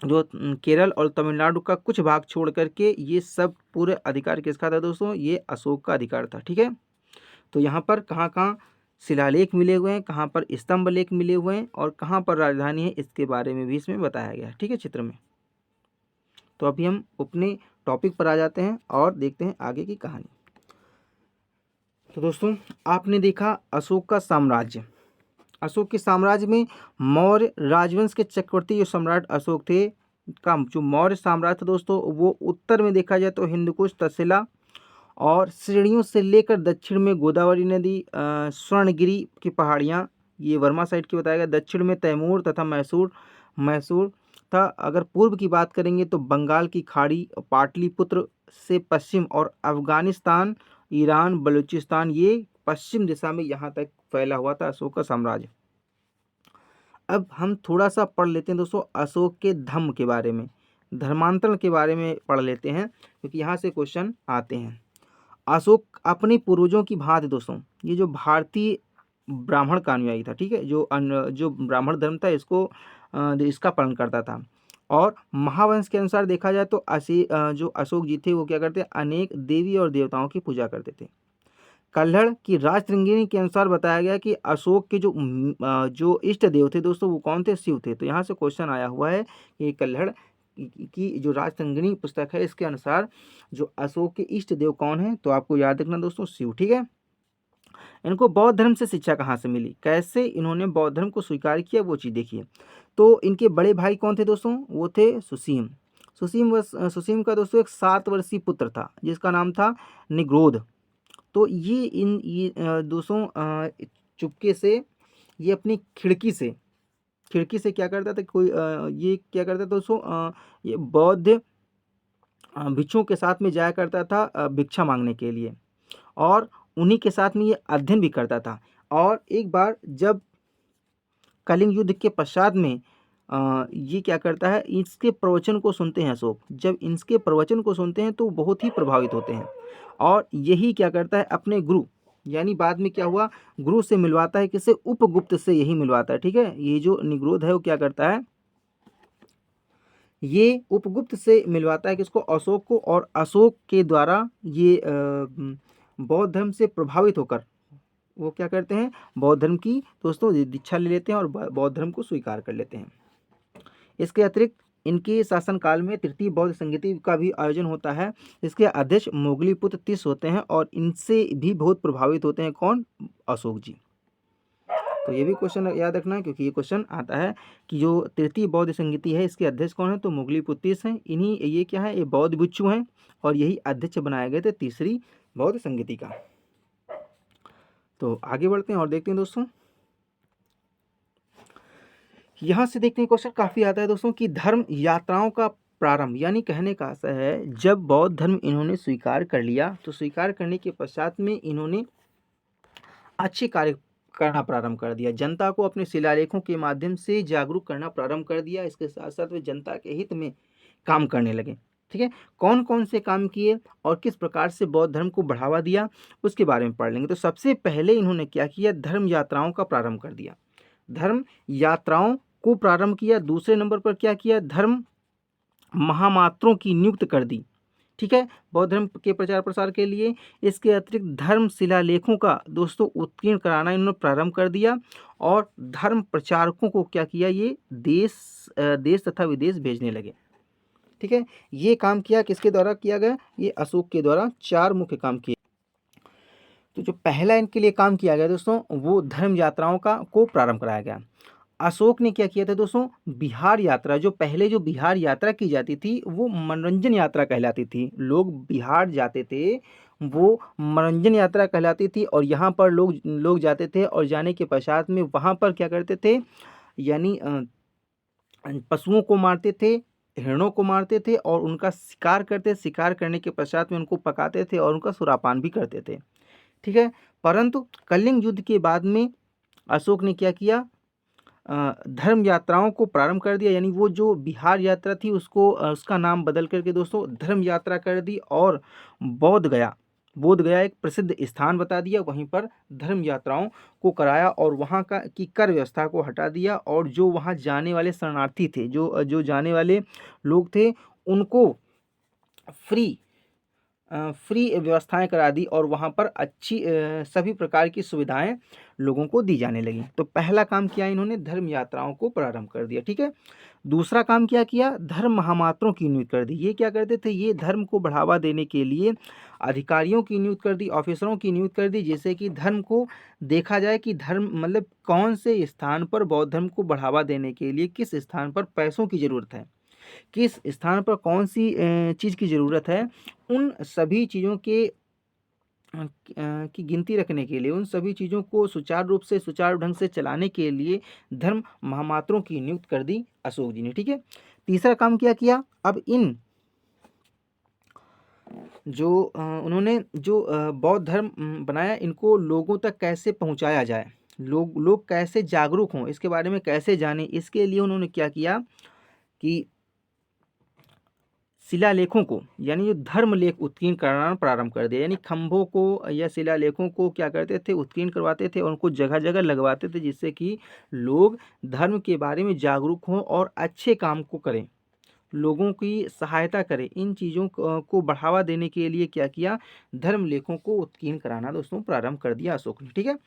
A: जो केरल और तमिलनाडु का कुछ भाग छोड़ करके ये सब पूरे अधिकार किसका था दोस्तों, ये अशोक का अधिकार था। ठीक है, तो यहाँ पर कहाँ कहाँ शिलालेख मिले हुए हैं, कहाँ पर स्तंभ लेख मिले हुए हैं और कहाँ पर राजधानी है, इसके बारे में भी इसमें बताया गया है। ठीक है, चित्र में। तो अभी हम अपने टॉपिक पर आ जाते हैं और देखते हैं आगे की कहानी। तो दोस्तों आपने देखा अशोक का साम्राज्य। अशोक के साम्राज्य में मौर्य राजवंश के चक्रवर्ती जो सम्राट अशोक थे का जो मौर्य साम्राज्य था दोस्तों, वो उत्तर में देखा जाए तो हिंदकुश, तक्षशिला और श्रेणियों से लेकर दक्षिण में गोदावरी नदी, स्वर्णगिरी की पहाड़ियाँ, ये वर्मा साइड की बताया गया। दक्षिण में तैमूर तथा मैसूर था। अगर पूर्व की बात करेंगे तो बंगाल की खाड़ी, पाटलिपुत्र से पश्चिम और अफगानिस्तान, ईरान, बलूचिस्तान, ये पश्चिम दिशा में यहाँ तक फैला हुआ था अशोक का साम्राज्य। अब हम थोड़ा सा पढ़ लेते हैं दोस्तों अशोक के धम्म के बारे में, धर्मांतरण के बारे में पढ़ लेते हैं, क्योंकि यहाँ से क्वेश्चन आते हैं। अशोक अपने पूर्वजों की भांति दोस्तों, ये जो भारतीय ब्राह्मण का अनुयायी था, ठीक है, जो ब्राह्मण धर्म था इसका पालन करता था। और महावंश के अनुसार देखा जाए तो जो अशोक जी थे वो क्या करते, अनेक देवी और देवताओं की पूजा करते थे। कल्हड़ की राजतरंगिणी के अनुसार बताया गया कि अशोक के जो इष्ट देव थे दोस्तों वो कौन थे, शिव थे। तो यहाँ से क्वेश्चन आया हुआ है कि कल्हड़ की जो राजतरंगिणी पुस्तक है इसके अनुसार जो अशोक के इष्ट देव कौन है, तो आपको याद रखना दोस्तों शिव, ठीक है। इनको बौद्ध धर्म से शिक्षा कहाँ से मिली, कैसे इन्होंने बौद्ध धर्म को स्वीकार किया, वो चीज़ देखिए। तो इनके बड़े भाई कौन थे दोस्तों, वो थे सुसीम। सुसीम का दोस्तों एक 7 वर्षीय पुत्र था जिसका नाम था निग्रोध। तो ये दोस्तों चुपके से ये अपनी खिड़की से क्या करता था, ये क्या करता था दोस्तों, ये बौद्ध भिक्षुओं के साथ में जाया करता था भिक्षा मांगने के लिए, और उन्हीं के साथ में ये अध्ययन भी करता था। और एक बार जब कलिंग युद्ध के पश्चात में ये क्या करता है, इसके प्रवचन को सुनते हैं अशोक। जब इनके प्रवचन को सुनते हैं तो बहुत ही प्रभावित होते हैं, और यही क्या करता है अपने गुरु, यानी बाद में क्या हुआ, गुरु से मिलवाता है, किसे, उपगुप्त से यही मिलवाता है, ठीक है। ये जो निग्रोध है वो क्या करता है, ये उपगुप्त से मिलवाता है किसको, अशोक को। और अशोक के द्वारा ये बौद्ध धर्म से प्रभावित होकर वो क्या करते हैं, बौद्ध धर्म की दोस्तों दीक्षा ले लेते हैं और बौद्ध धर्म को स्वीकार कर लेते हैं। इसके अतिरिक्त इनके शासनकाल में तृतीय बौद्ध संगीति का भी आयोजन होता है। इसके अध्यक्ष मोगलीपुत्र तिस होते हैं और इनसे भी बहुत प्रभावित होते हैं कौन, अशोक जी। तो ये भी क्वेश्चन याद रखना है, क्योंकि ये क्वेश्चन आता है कि जो तृतीय बौद्ध संगीति है इसके अध्यक्ष कौन है, तो मोगलीपुत्र तिस हैं। इन्हीं ये क्या है, ये बौद्ध भिक्षु हैं और यही अध्यक्ष बनाए गए थे तीसरी बौद्ध संगीति का। तो आगे बढ़ते हैं और देखते हैं दोस्तों, यहाँ से देखते हैं क्वेश्चन काफ़ी आता है दोस्तों कि धर्म यात्राओं का प्रारंभ, यानी कहने का आशय है जब बौद्ध धर्म इन्होंने स्वीकार कर लिया तो स्वीकार करने के पश्चात में इन्होंने अच्छे कार्य करना प्रारंभ कर दिया, जनता को अपने शिलालेखों के माध्यम से जागरूक करना प्रारंभ कर दिया। इसके साथ साथ वे जनता के हित में काम करने लगे, ठीक है। कौन कौन से काम किए और किस प्रकार से बौद्ध धर्म को बढ़ावा दिया उसके बारे में पढ़ लेंगे। तो सबसे पहले इन्होंने क्या किया, धर्म यात्राओं का प्रारंभ कर दिया, धर्म यात्राओं को प्रारंभ किया। दूसरे नंबर पर क्या किया, धर्म महामात्रों की नियुक्त कर दी, ठीक है, बौद्ध धर्म के प्रचार प्रसार के लिए। इसके अतिरिक्त धर्म शिलालेखों का दोस्तों उत्कीर्ण कराना इन्होंने प्रारंभ कर दिया, और धर्म प्रचारकों को क्या किया, ये देश तथा विदेश भेजने लगे, ठीक है। ये काम किया किसके द्वारा किया गया, ये अशोक के द्वारा 4 मुख्य काम किए। तो जो पहला इनके लिए काम किया गया दोस्तों वो धर्म यात्राओं को प्रारंभ कराया गया। अशोक ने क्या किया था दोस्तों, बिहार यात्रा, जो पहले जो बिहार यात्रा की जाती थी वो मनोरंजन यात्रा कहलाती थी। लोग बिहार जाते थे वो मनोरंजन यात्रा कहलाती थी, और यहाँ पर लोग जाते थे और जाने के पश्चात में वहाँ पर क्या करते थे, यानी पशुओं को मारते थे, हिरणों को मारते थे और उनका शिकार करते। शिकार करने के पश्चात में उनको पकाते थे और उनका सुरापान भी करते थे, ठीक है। परंतु कलिंग युद्ध के बाद में अशोक ने क्या किया, धर्म यात्राओं को प्रारंभ कर दिया, यानी वो जो बिहार यात्रा थी उसका नाम बदल करके दोस्तों धर्म यात्रा कर दी, और बोध गया एक प्रसिद्ध स्थान बता दिया, वहीं पर धर्म यात्राओं को कराया और वहाँ की कर व्यवस्था को हटा दिया, और जो वहाँ जाने वाले शरणार्थी थे, जो जाने वाले लोग थे उनको फ्री व्यवस्थाएं करा दी, और वहाँ पर अच्छी सभी प्रकार की सुविधाएं लोगों को दी जाने लगी। तो पहला काम किया इन्होंने, धर्म यात्राओं को प्रारंभ कर दिया, ठीक है। दूसरा काम क्या किया, धर्म महामात्रों की नियुक्त कर दी। ये क्या करते थे, ये धर्म को बढ़ावा देने के लिए अधिकारियों की नियुक्त कर दी, ऑफिसरों की नियुक्त कर दी, जैसे कि धर्म को देखा जाए कि धर्म मतलब कौन से स्थान पर बौद्ध धर्म को बढ़ावा देने के लिए किस स्थान पर पैसों की ज़रूरत है, किस स्थान पर कौन सी चीज़ की ज़रूरत है, उन सभी चीज़ों की गिनती रखने के लिए, उन सभी चीज़ों को सुचारू ढंग से चलाने के लिए धर्म महामात्रों की नियुक्त कर दी अशोक जी ने, ठीक है। तीसरा काम क्या किया, अब इन उन्होंने जो बौद्ध धर्म बनाया इनको लोगों तक कैसे पहुंचाया जाए, लोग कैसे जागरूक हों, इसके बारे में कैसे जानें, इसके लिए उन्होंने क्या किया कि शिलालेखों को यानी जो धर्म लेख उत्कीर्ण कराना प्रारंभ कर दिया। यानी खंभों को या शिलालेखों को क्या करते थे, उत्कीर्ण करवाते थे और उनको जगह जगह लगवाते थे, जिससे कि लोग धर्म के बारे में जागरूक हों और अच्छे काम को करें, लोगों की सहायता करें। इन चीज़ों को बढ़ावा देने के लिए क्या किया, धर्म लेखों को उत्कीर्ण कराना दोस्तों प्रारंभ कर दिया अशोक ने। ठीक है,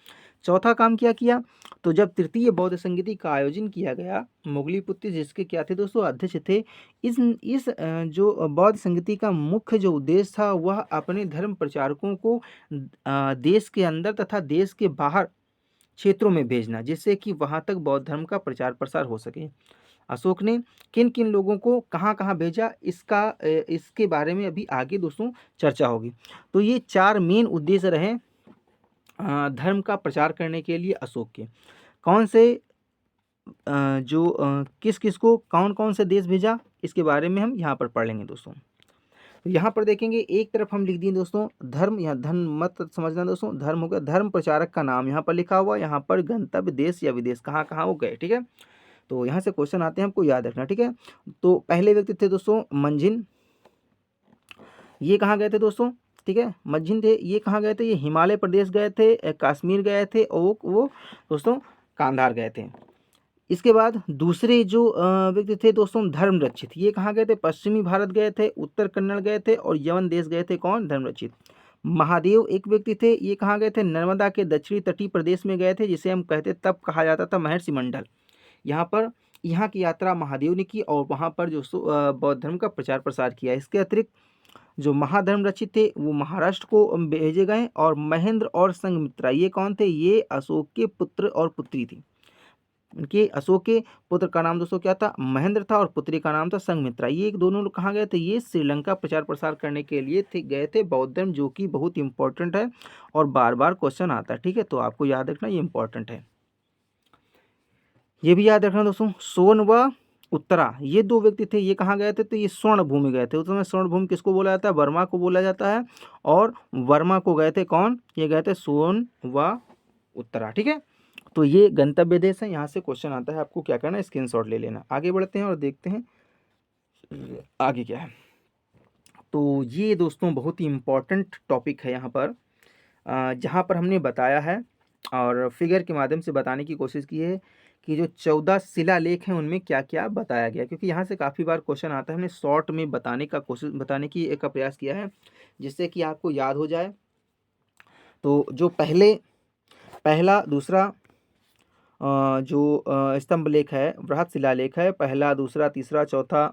A: चौथा काम क्या किया, तो जब तृतीय बौद्ध संगीति का आयोजन किया गया, मुगलीपुत्र जिसके क्या थे दोस्तों, अध्यक्ष थे। इस जो बौद्ध संगीति का मुख्य जो उद्देश्य था वह अपने धर्म प्रचारकों को देश के अंदर तथा देश के बाहर क्षेत्रों में भेजना, जिससे कि वहां तक बौद्ध धर्म का प्रचार प्रसार हो सके। अशोक ने किन किन लोगों को कहाँ कहाँ भेजा, इसके बारे में अभी आगे दोस्तों चर्चा होगी। तो ये 4 मेन उद्देश्य रहे धर्म का प्रचार करने के लिए अशोक के। कौन से किस किस को कौन कौन से देश भेजा, इसके बारे में हम यहाँ पर पढ़ लेंगे दोस्तों। तो यहाँ पर देखेंगे, एक तरफ हम लिख दिए दोस्तों धर्म, यहाँ धर्म मत समझना दोस्तों, धर्म हो गया, धर्म प्रचारक का नाम यहाँ पर लिखा हुआ, यहाँ पर गंतव्य देश या विदेश कहाँ कहाँ वो गए। ठीक है, तो यहाँ से क्वेश्चन आते हैं, हमको याद रखना। ठीक है, तो पहले व्यक्ति थे दोस्तों मंजिन, ये कहाँ गए थे दोस्तों, ठीक है, मंजिन थे, ये कहाँ गए थे, ये हिमालय प्रदेश गए थे, कश्मीर गए थे, और वो दोस्तों कांधार गए थे। इसके बाद दूसरे जो व्यक्ति थे दोस्तों धर्मरक्षित, ये कहाँ गए थे, पश्चिमी भारत गए थे, उत्तर कन्नड़ गए थे और यवन देश गए थे। कौन, धर्मरक्षित। महादेव एक व्यक्ति थे, ये कहाँ गए थे, नर्मदा के दक्षिणी तटीय प्रदेश में गए थे, जिसे हम कहते तब कहा जाता था महर्षि मंडल। यहाँ की यात्रा महादेव ने की और वहाँ पर जो बौद्ध धर्म का प्रचार प्रसार किया। इसके अतिरिक्त जो महाधर्म रचित थे वो महाराष्ट्र को भेजे गए, और महेंद्र और संघमित्रा ये कौन थे, ये अशोक के पुत्र और पुत्री थी। उनके अशोक के पुत्र का नाम दोस्तों क्या था, महेंद्र था, और पुत्री का नाम था संघमित्रा। ये दोनों लोग कहाँ गए थे, ये श्रीलंका प्रचार प्रसार करने के लिए गए थे बौद्ध धर्म, जो कि बहुत इंपॉर्टेंट है और बार बार क्वेश्चन आता है। ठीक है, तो आपको याद रखना ये इंपॉर्टेंट है, ये भी याद रखना दोस्तों। सोन व उत्तरा ये 2 व्यक्ति थे, ये कहाँ गए थे, तो ये स्वर्ण भूमि गए थे। उस समय स्वर्ण भूमि किसको बोला जाता है, वर्मा को बोला जाता है, और वर्मा को गए थे कौन, ये गए थे सोन व उत्तरा। ठीक है, तो ये गंतव्य देश है, यहाँ से क्वेश्चन आता है, आपको क्या करना है, स्क्रीनशॉट ले लेना। आगे बढ़ते हैं और देखते हैं आगे क्या है। तो ये दोस्तों बहुत ही इम्पोर्टेंट टॉपिक है यहाँ पर, जहाँ पर हमने बताया है और फिगर के माध्यम से बताने की कोशिश की है कि जो 14 शिलालेख हैं उनमें क्या क्या बताया गया, क्योंकि यहाँ से काफ़ी बार क्वेश्चन आता है। हमने शॉर्ट में बताने की एक प्रयास किया है, जिससे कि आपको याद हो जाए। तो जो पहला दूसरा जो स्तंभ लेख है, बृहत शिलालेख है, पहला दूसरा तीसरा चौथा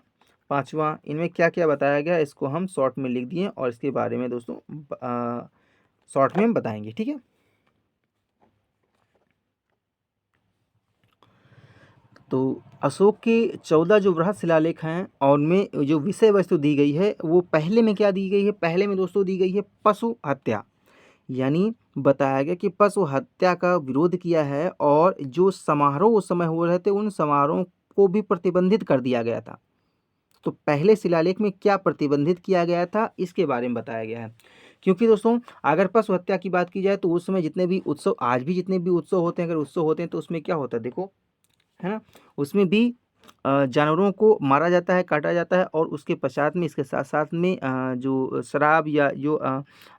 A: पांचवा, इनमें क्या क्या बताया गया, इसको हम शॉर्ट में लिख दिए और इसके बारे में दोस्तों शॉर्ट में हम बताएंगे। ठीक है, तो अशोक के 14 जो बृहत शिलालेख हैं और उनमें जो विषय वस्तु दी गई है वो पहले में क्या दी गई है, पहले में दोस्तों दी गई है पशु हत्या। यानी बताया गया कि पशु हत्या का विरोध किया है, और जो समारोह उस समय हो रहे थे उन समारोह को भी प्रतिबंधित कर दिया गया था। तो पहले शिलालेख में क्या प्रतिबंधित किया गया था, इसके बारे में बताया गया है। क्योंकि दोस्तों अगर पशु हत्या की बात की जाए तो उस समय जितने भी उत्सव, आज भी जितने भी उत्सव होते हैं, अगर उत्सव होते हैं तो उसमें क्या होता है देखो, है ना, उसमें भी जानवरों को मारा जाता है, काटा जाता है, और उसके पश्चात में इसके साथ साथ में जो शराब या जो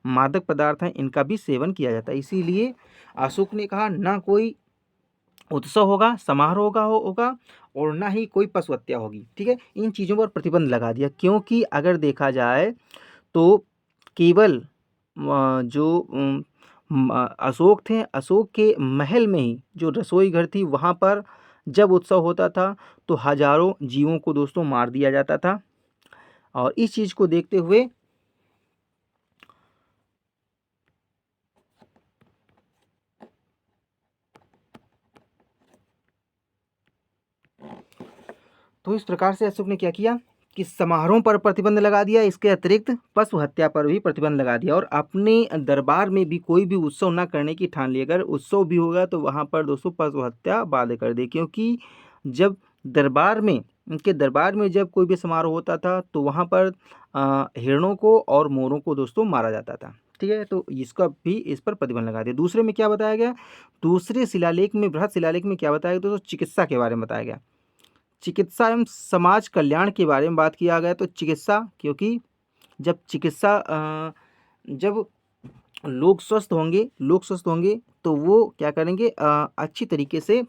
A: मादक पदार्थ हैं इनका भी सेवन किया जाता है। इसीलिए अशोक ने कहा ना कोई उत्सव होगा, समारोह होगा और ना ही कोई पशु हत्या होगी। ठीक है, इन चीज़ों पर प्रतिबंध लगा दिया, क्योंकि अगर देखा जाए तो केवल जो अशोक थे, अशोक के महल में ही जो रसोई घर थी वहाँ पर जब उत्सव होता था तो हजारों जीवों को दोस्तों मार दिया जाता था। और इस चीज़ को देखते हुए तो इस प्रकार से अशोक ने क्या किया कि समारोह पर प्रतिबंध लगा दिया, इसके अतिरिक्त पशु हत्या पर भी प्रतिबंध लगा दिया, और अपने दरबार में भी कोई भी उत्सव न करने की ठान ली। अगर उत्सव भी होगा तो वहाँ पर दोस्तों पशु हत्या बाध्य कर दी, क्योंकि जब दरबार में उनके दरबार में जब कोई भी समारोह होता था तो वहाँ पर हिरणों को और मोरों को दोस्तों मारा जाता था। ठीक है, तो इसका भी इस पर प्रतिबंध लगा दिया। दूसरे में क्या बताया गया, दूसरे शिलालेख में, बृहत शिलालेख में क्या बताया गया दोस्तों, चिकित्सा के बारे में बताया गया। चिकित्सा एवं समाज कल्याण के बारे में बात किया गया। तो चिकित्सा, क्योंकि जब चिकित्सा जब लोग स्वस्थ होंगे तो वो क्या करेंगे, अच्छी तरीके से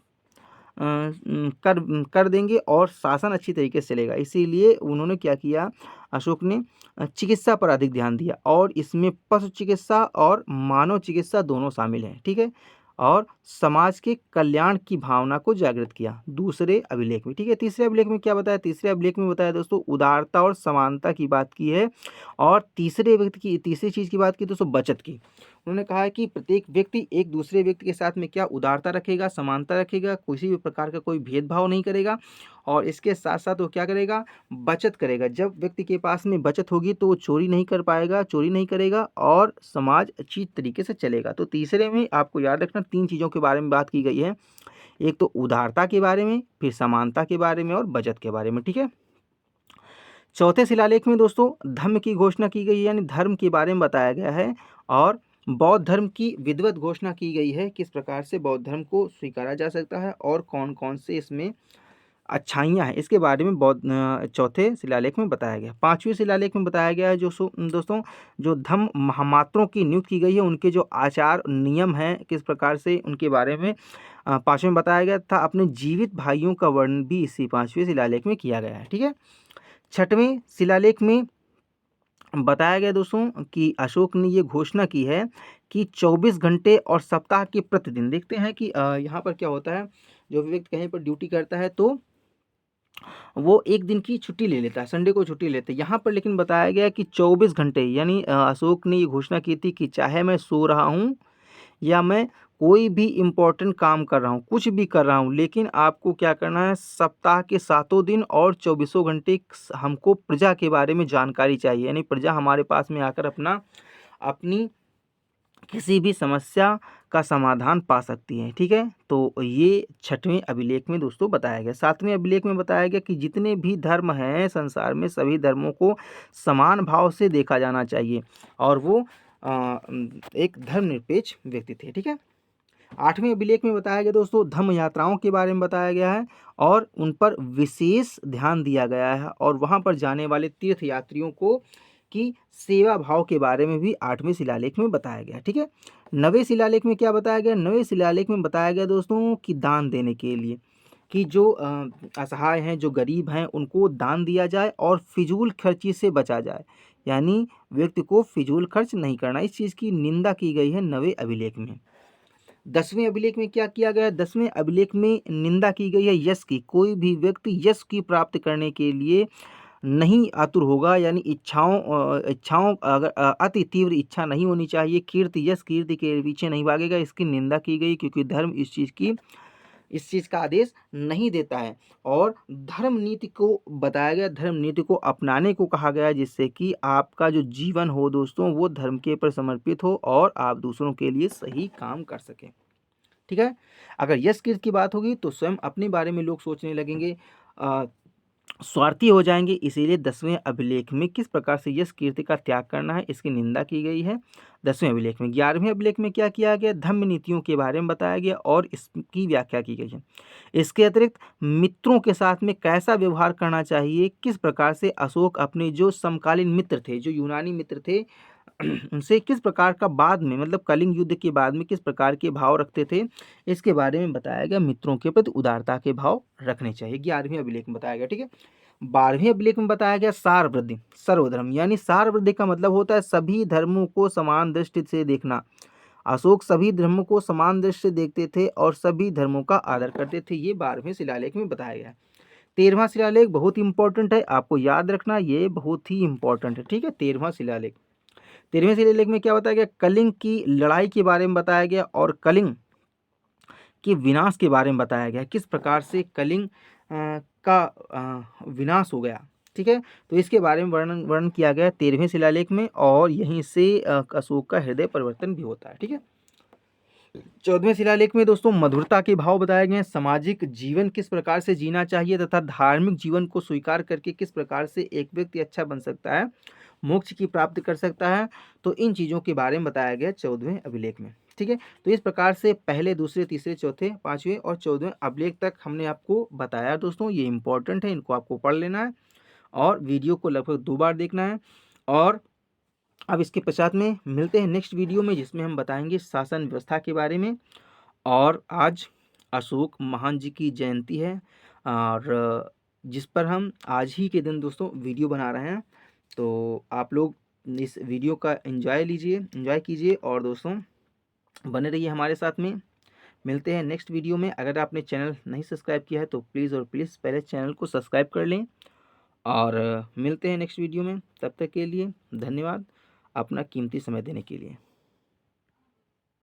A: कर कर देंगे और शासन अच्छी तरीके से चलेगा। इसीलिए उन्होंने क्या किया, अशोक ने चिकित्सा पर अधिक ध्यान दिया, और इसमें पशु चिकित्सा और मानव चिकित्सा दोनों शामिल हैं, ठीक है, और समाज के कल्याण की भावना को जागृत किया दूसरे अभिलेख में, ठीक है। तीसरे अभिलेख में क्या बताया, तीसरे अभिलेख में बताया दोस्तों उदारता और समानता की बात की है, और तीसरी चीज़ की बात की दोस्तों बचत की। उन्होंने कहा है कि प्रत्येक व्यक्ति एक दूसरे व्यक्ति के साथ में क्या उदारता रखेगा, समानता रखेगा, किसी भी प्रकार का कोई भेदभाव नहीं करेगा, और इसके साथ साथ वो क्या करेगा, बचत करेगा। जब व्यक्ति के पास में बचत होगी तो वो चोरी नहीं कर पाएगा, चोरी नहीं करेगा, और समाज अच्छी तरीके से चलेगा। तो तीसरे में आपको याद रखना 3 चीज़ों के बारे में बात की गई है, एक तो उदारता के बारे में, फिर समानता के बारे में, और बचत के बारे में, ठीक है। चौथे शिलालेख में दोस्तों धम्म की घोषणा की गई है, यानी धर्म के बारे में बताया गया है, और बौद्ध धर्म की विधिवत घोषणा की गई है, किस प्रकार से बौद्ध धर्म को स्वीकारा जा सकता है और कौन कौन से इसमें अच्छाइयाँ हैं, इसके बारे में चौथे शिलालेख में बताया गया। पांचवें शिलालेख में बताया गया है दोस्तों जो धम्म महामात्रों की नियुक्त की गई है, उनके जो आचार नियम हैं किस प्रकार से, उनके बारे में पांचवें में बताया गया था। अपने जीवित भाइयों का वर्णन भी इसी पांचवें शिलालेख में किया गया है, ठीक है। छठवें शिलालेख में बताया गया दोस्तों कि अशोक ने ये घोषणा की है कि 24 घंटे और सप्ताह के प्रतिदिन, देखते हैं कि यहाँ पर क्या होता है, जो भी व्यक्ति कहीं पर ड्यूटी करता है तो वो एक दिन की छुट्टी ले लेता है, संडे को छुट्टी लेते हैं। यहाँ पर लेकिन बताया गया कि 24 घंटे, यानी अशोक ने ये घोषणा की थी कि चाहे मैं सो रहा हूँ या मैं कोई भी इम्पोर्टेंट काम कर रहा हूँ, कुछ भी कर रहा हूँ, लेकिन आपको क्या करना है, सप्ताह के 7 दिन और 24 घंटे हमको प्रजा के बारे में जानकारी चाहिए, यानी प्रजा हमारे पास में आकर अपनी किसी भी समस्या का समाधान पा सकती है, ठीक है। तो ये छठवें अभिलेख में दोस्तों बताया गया। सातवें अभिलेख में बताया गया कि जितने भी धर्म हैं संसार में, सभी धर्मों को समान भाव से देखा जाना चाहिए, और वो एक धर्मनिरपेक्ष व्यक्ति थे, ठीक है। आठवें अभिलेख में बताया गया दोस्तों धम्म यात्राओं के बारे में बताया गया है, और उन पर विशेष ध्यान दिया गया है, और वहाँ पर जाने वाले तीर्थ यात्रियों को की सेवा भाव के बारे में भी आठवें शिलालेख में बताया गया, ठीक है। नवें शिलालेख में क्या बताया गया, नवें शिलालेख में बताया गया दोस्तों कि दान देने के लिए, कि जो असहाय हैं, जो गरीब हैं, उनको दान दिया जाए और फिजूल खर्ची से बचा जाए, यानी व्यक्ति को फिजूल खर्च नहीं करना, इस चीज़ की निंदा की गई है नवें अभिलेख में। 10वें अभिलेख में क्या किया गया, 10वें अभिलेख में निंदा की गई है यश की। कोई भी व्यक्ति यश की प्राप्त करने के लिए नहीं आतुर होगा, यानी इच्छाओं अगर अति तीव्र इच्छा नहीं होनी चाहिए, कीर्ति यश कीर्ति के पीछे नहीं भागेगा, इसकी निंदा की गई, क्योंकि धर्म इस चीज़ का आदेश नहीं देता है। और धर्म नीति को बताया गया, धर्म नीति को अपनाने को कहा गया, जिससे कि आपका जो जीवन हो दोस्तों वो धर्म के पर समर्पित हो और आप दूसरों के लिए सही काम कर सकें, ठीक है। अगर यश कीर्ति की बात होगी तो स्वयं अपने बारे में लोग सोचने लगेंगे, स्वार्थी हो जाएंगे, इसीलिए 10वें अभिलेख में किस प्रकार से यश कीर्ति का त्याग करना है इसकी निंदा की गई है 10वें अभिलेख में। 11वें अभिलेख में क्या किया गया, धम्म नीतियों के बारे में बताया गया और इसकी व्याख्या की गई है। इसके अतिरिक्त मित्रों के साथ में कैसा व्यवहार करना चाहिए, किस प्रकार से अशोक अपने जो समकालीन मित्र थे, जो यूनानी मित्र थे, उनसे किस प्रकार का बाद में, मतलब कलिंग युद्ध के बाद में किस प्रकार के भाव रखते थे, इसके बारे में बताया गया। मित्रों के प्रति उदारता के भाव रखने चाहिए, 11वें अभिलेख में बताया गया, ठीक है। 12वें अभिलेख में बताया गया सार वृद्धि सर्वधर्म, यानी सार वृद्धि का मतलब होता है सभी धर्मों को समान दृष्टि से देखना। अशोक सभी धर्मों को समान दृष्टि से देखते थे और सभी धर्मों का आदर करते थे, ये 12वें शिलालेख में बताया गया। 13वां शिलालेख बहुत इंपॉर्टेंट है, आपको याद रखना, ये बहुत ही इंपॉर्टेंट है, ठीक है। 13वां शिलालेख, 13वें शिलालेख में क्या बताया गया, कलिंग की लड़ाई के बारे में बताया गया और कलिंग के विनाश के बारे में बताया गया, किस प्रकार से कलिंग का विनाश हो गया, ठीक है। तो इसके बारे में वर्णन किया गया 13वें शिलालेख में, और यहीं से अशोक का हृदय परिवर्तन भी होता है, ठीक है। 14वें शिलालेख में दोस्तों मधुरता के भाव बताए गए हैं, सामाजिक जीवन किस प्रकार से जीना चाहिए तथा धार्मिक जीवन को स्वीकार करके किस प्रकार से एक व्यक्ति अच्छा बन सकता है, मोक्ष की प्राप्ति कर सकता है। तो इन चीज़ों के बारे में बताया गया 14वें अभिलेख में। ठीक है, तो इस प्रकार से पहले, दूसरे, तीसरे, चौथे, 5वें और 14वें अभिलेख तक हमने आपको बताया दोस्तों। ये इंपॉर्टेंट है, इनको आपको पढ़ लेना है और वीडियो को लगभग 2 बार देखना है। और अब इसके पश्चात में मिलते हैं नेक्स्ट वीडियो में, जिसमें हम बताएंगे शासन व्यवस्था के बारे में। और आज अशोक महान जी की जयंती है, और जिस पर हम आज ही के दिन दोस्तों वीडियो बना रहे हैं। तो आप लोग इस वीडियो का एंजॉय कीजिए और दोस्तों बने रहिए हमारे साथ में। मिलते हैं नेक्स्ट वीडियो में। अगर आपने चैनल नहीं सब्सक्राइब किया है तो प्लीज़ और प्लीज़ पहले चैनल को सब्सक्राइब कर लें। और मिलते हैं नेक्स्ट वीडियो में। तब तक के लिए धन्यवाद अपना कीमती समय देने के लिए।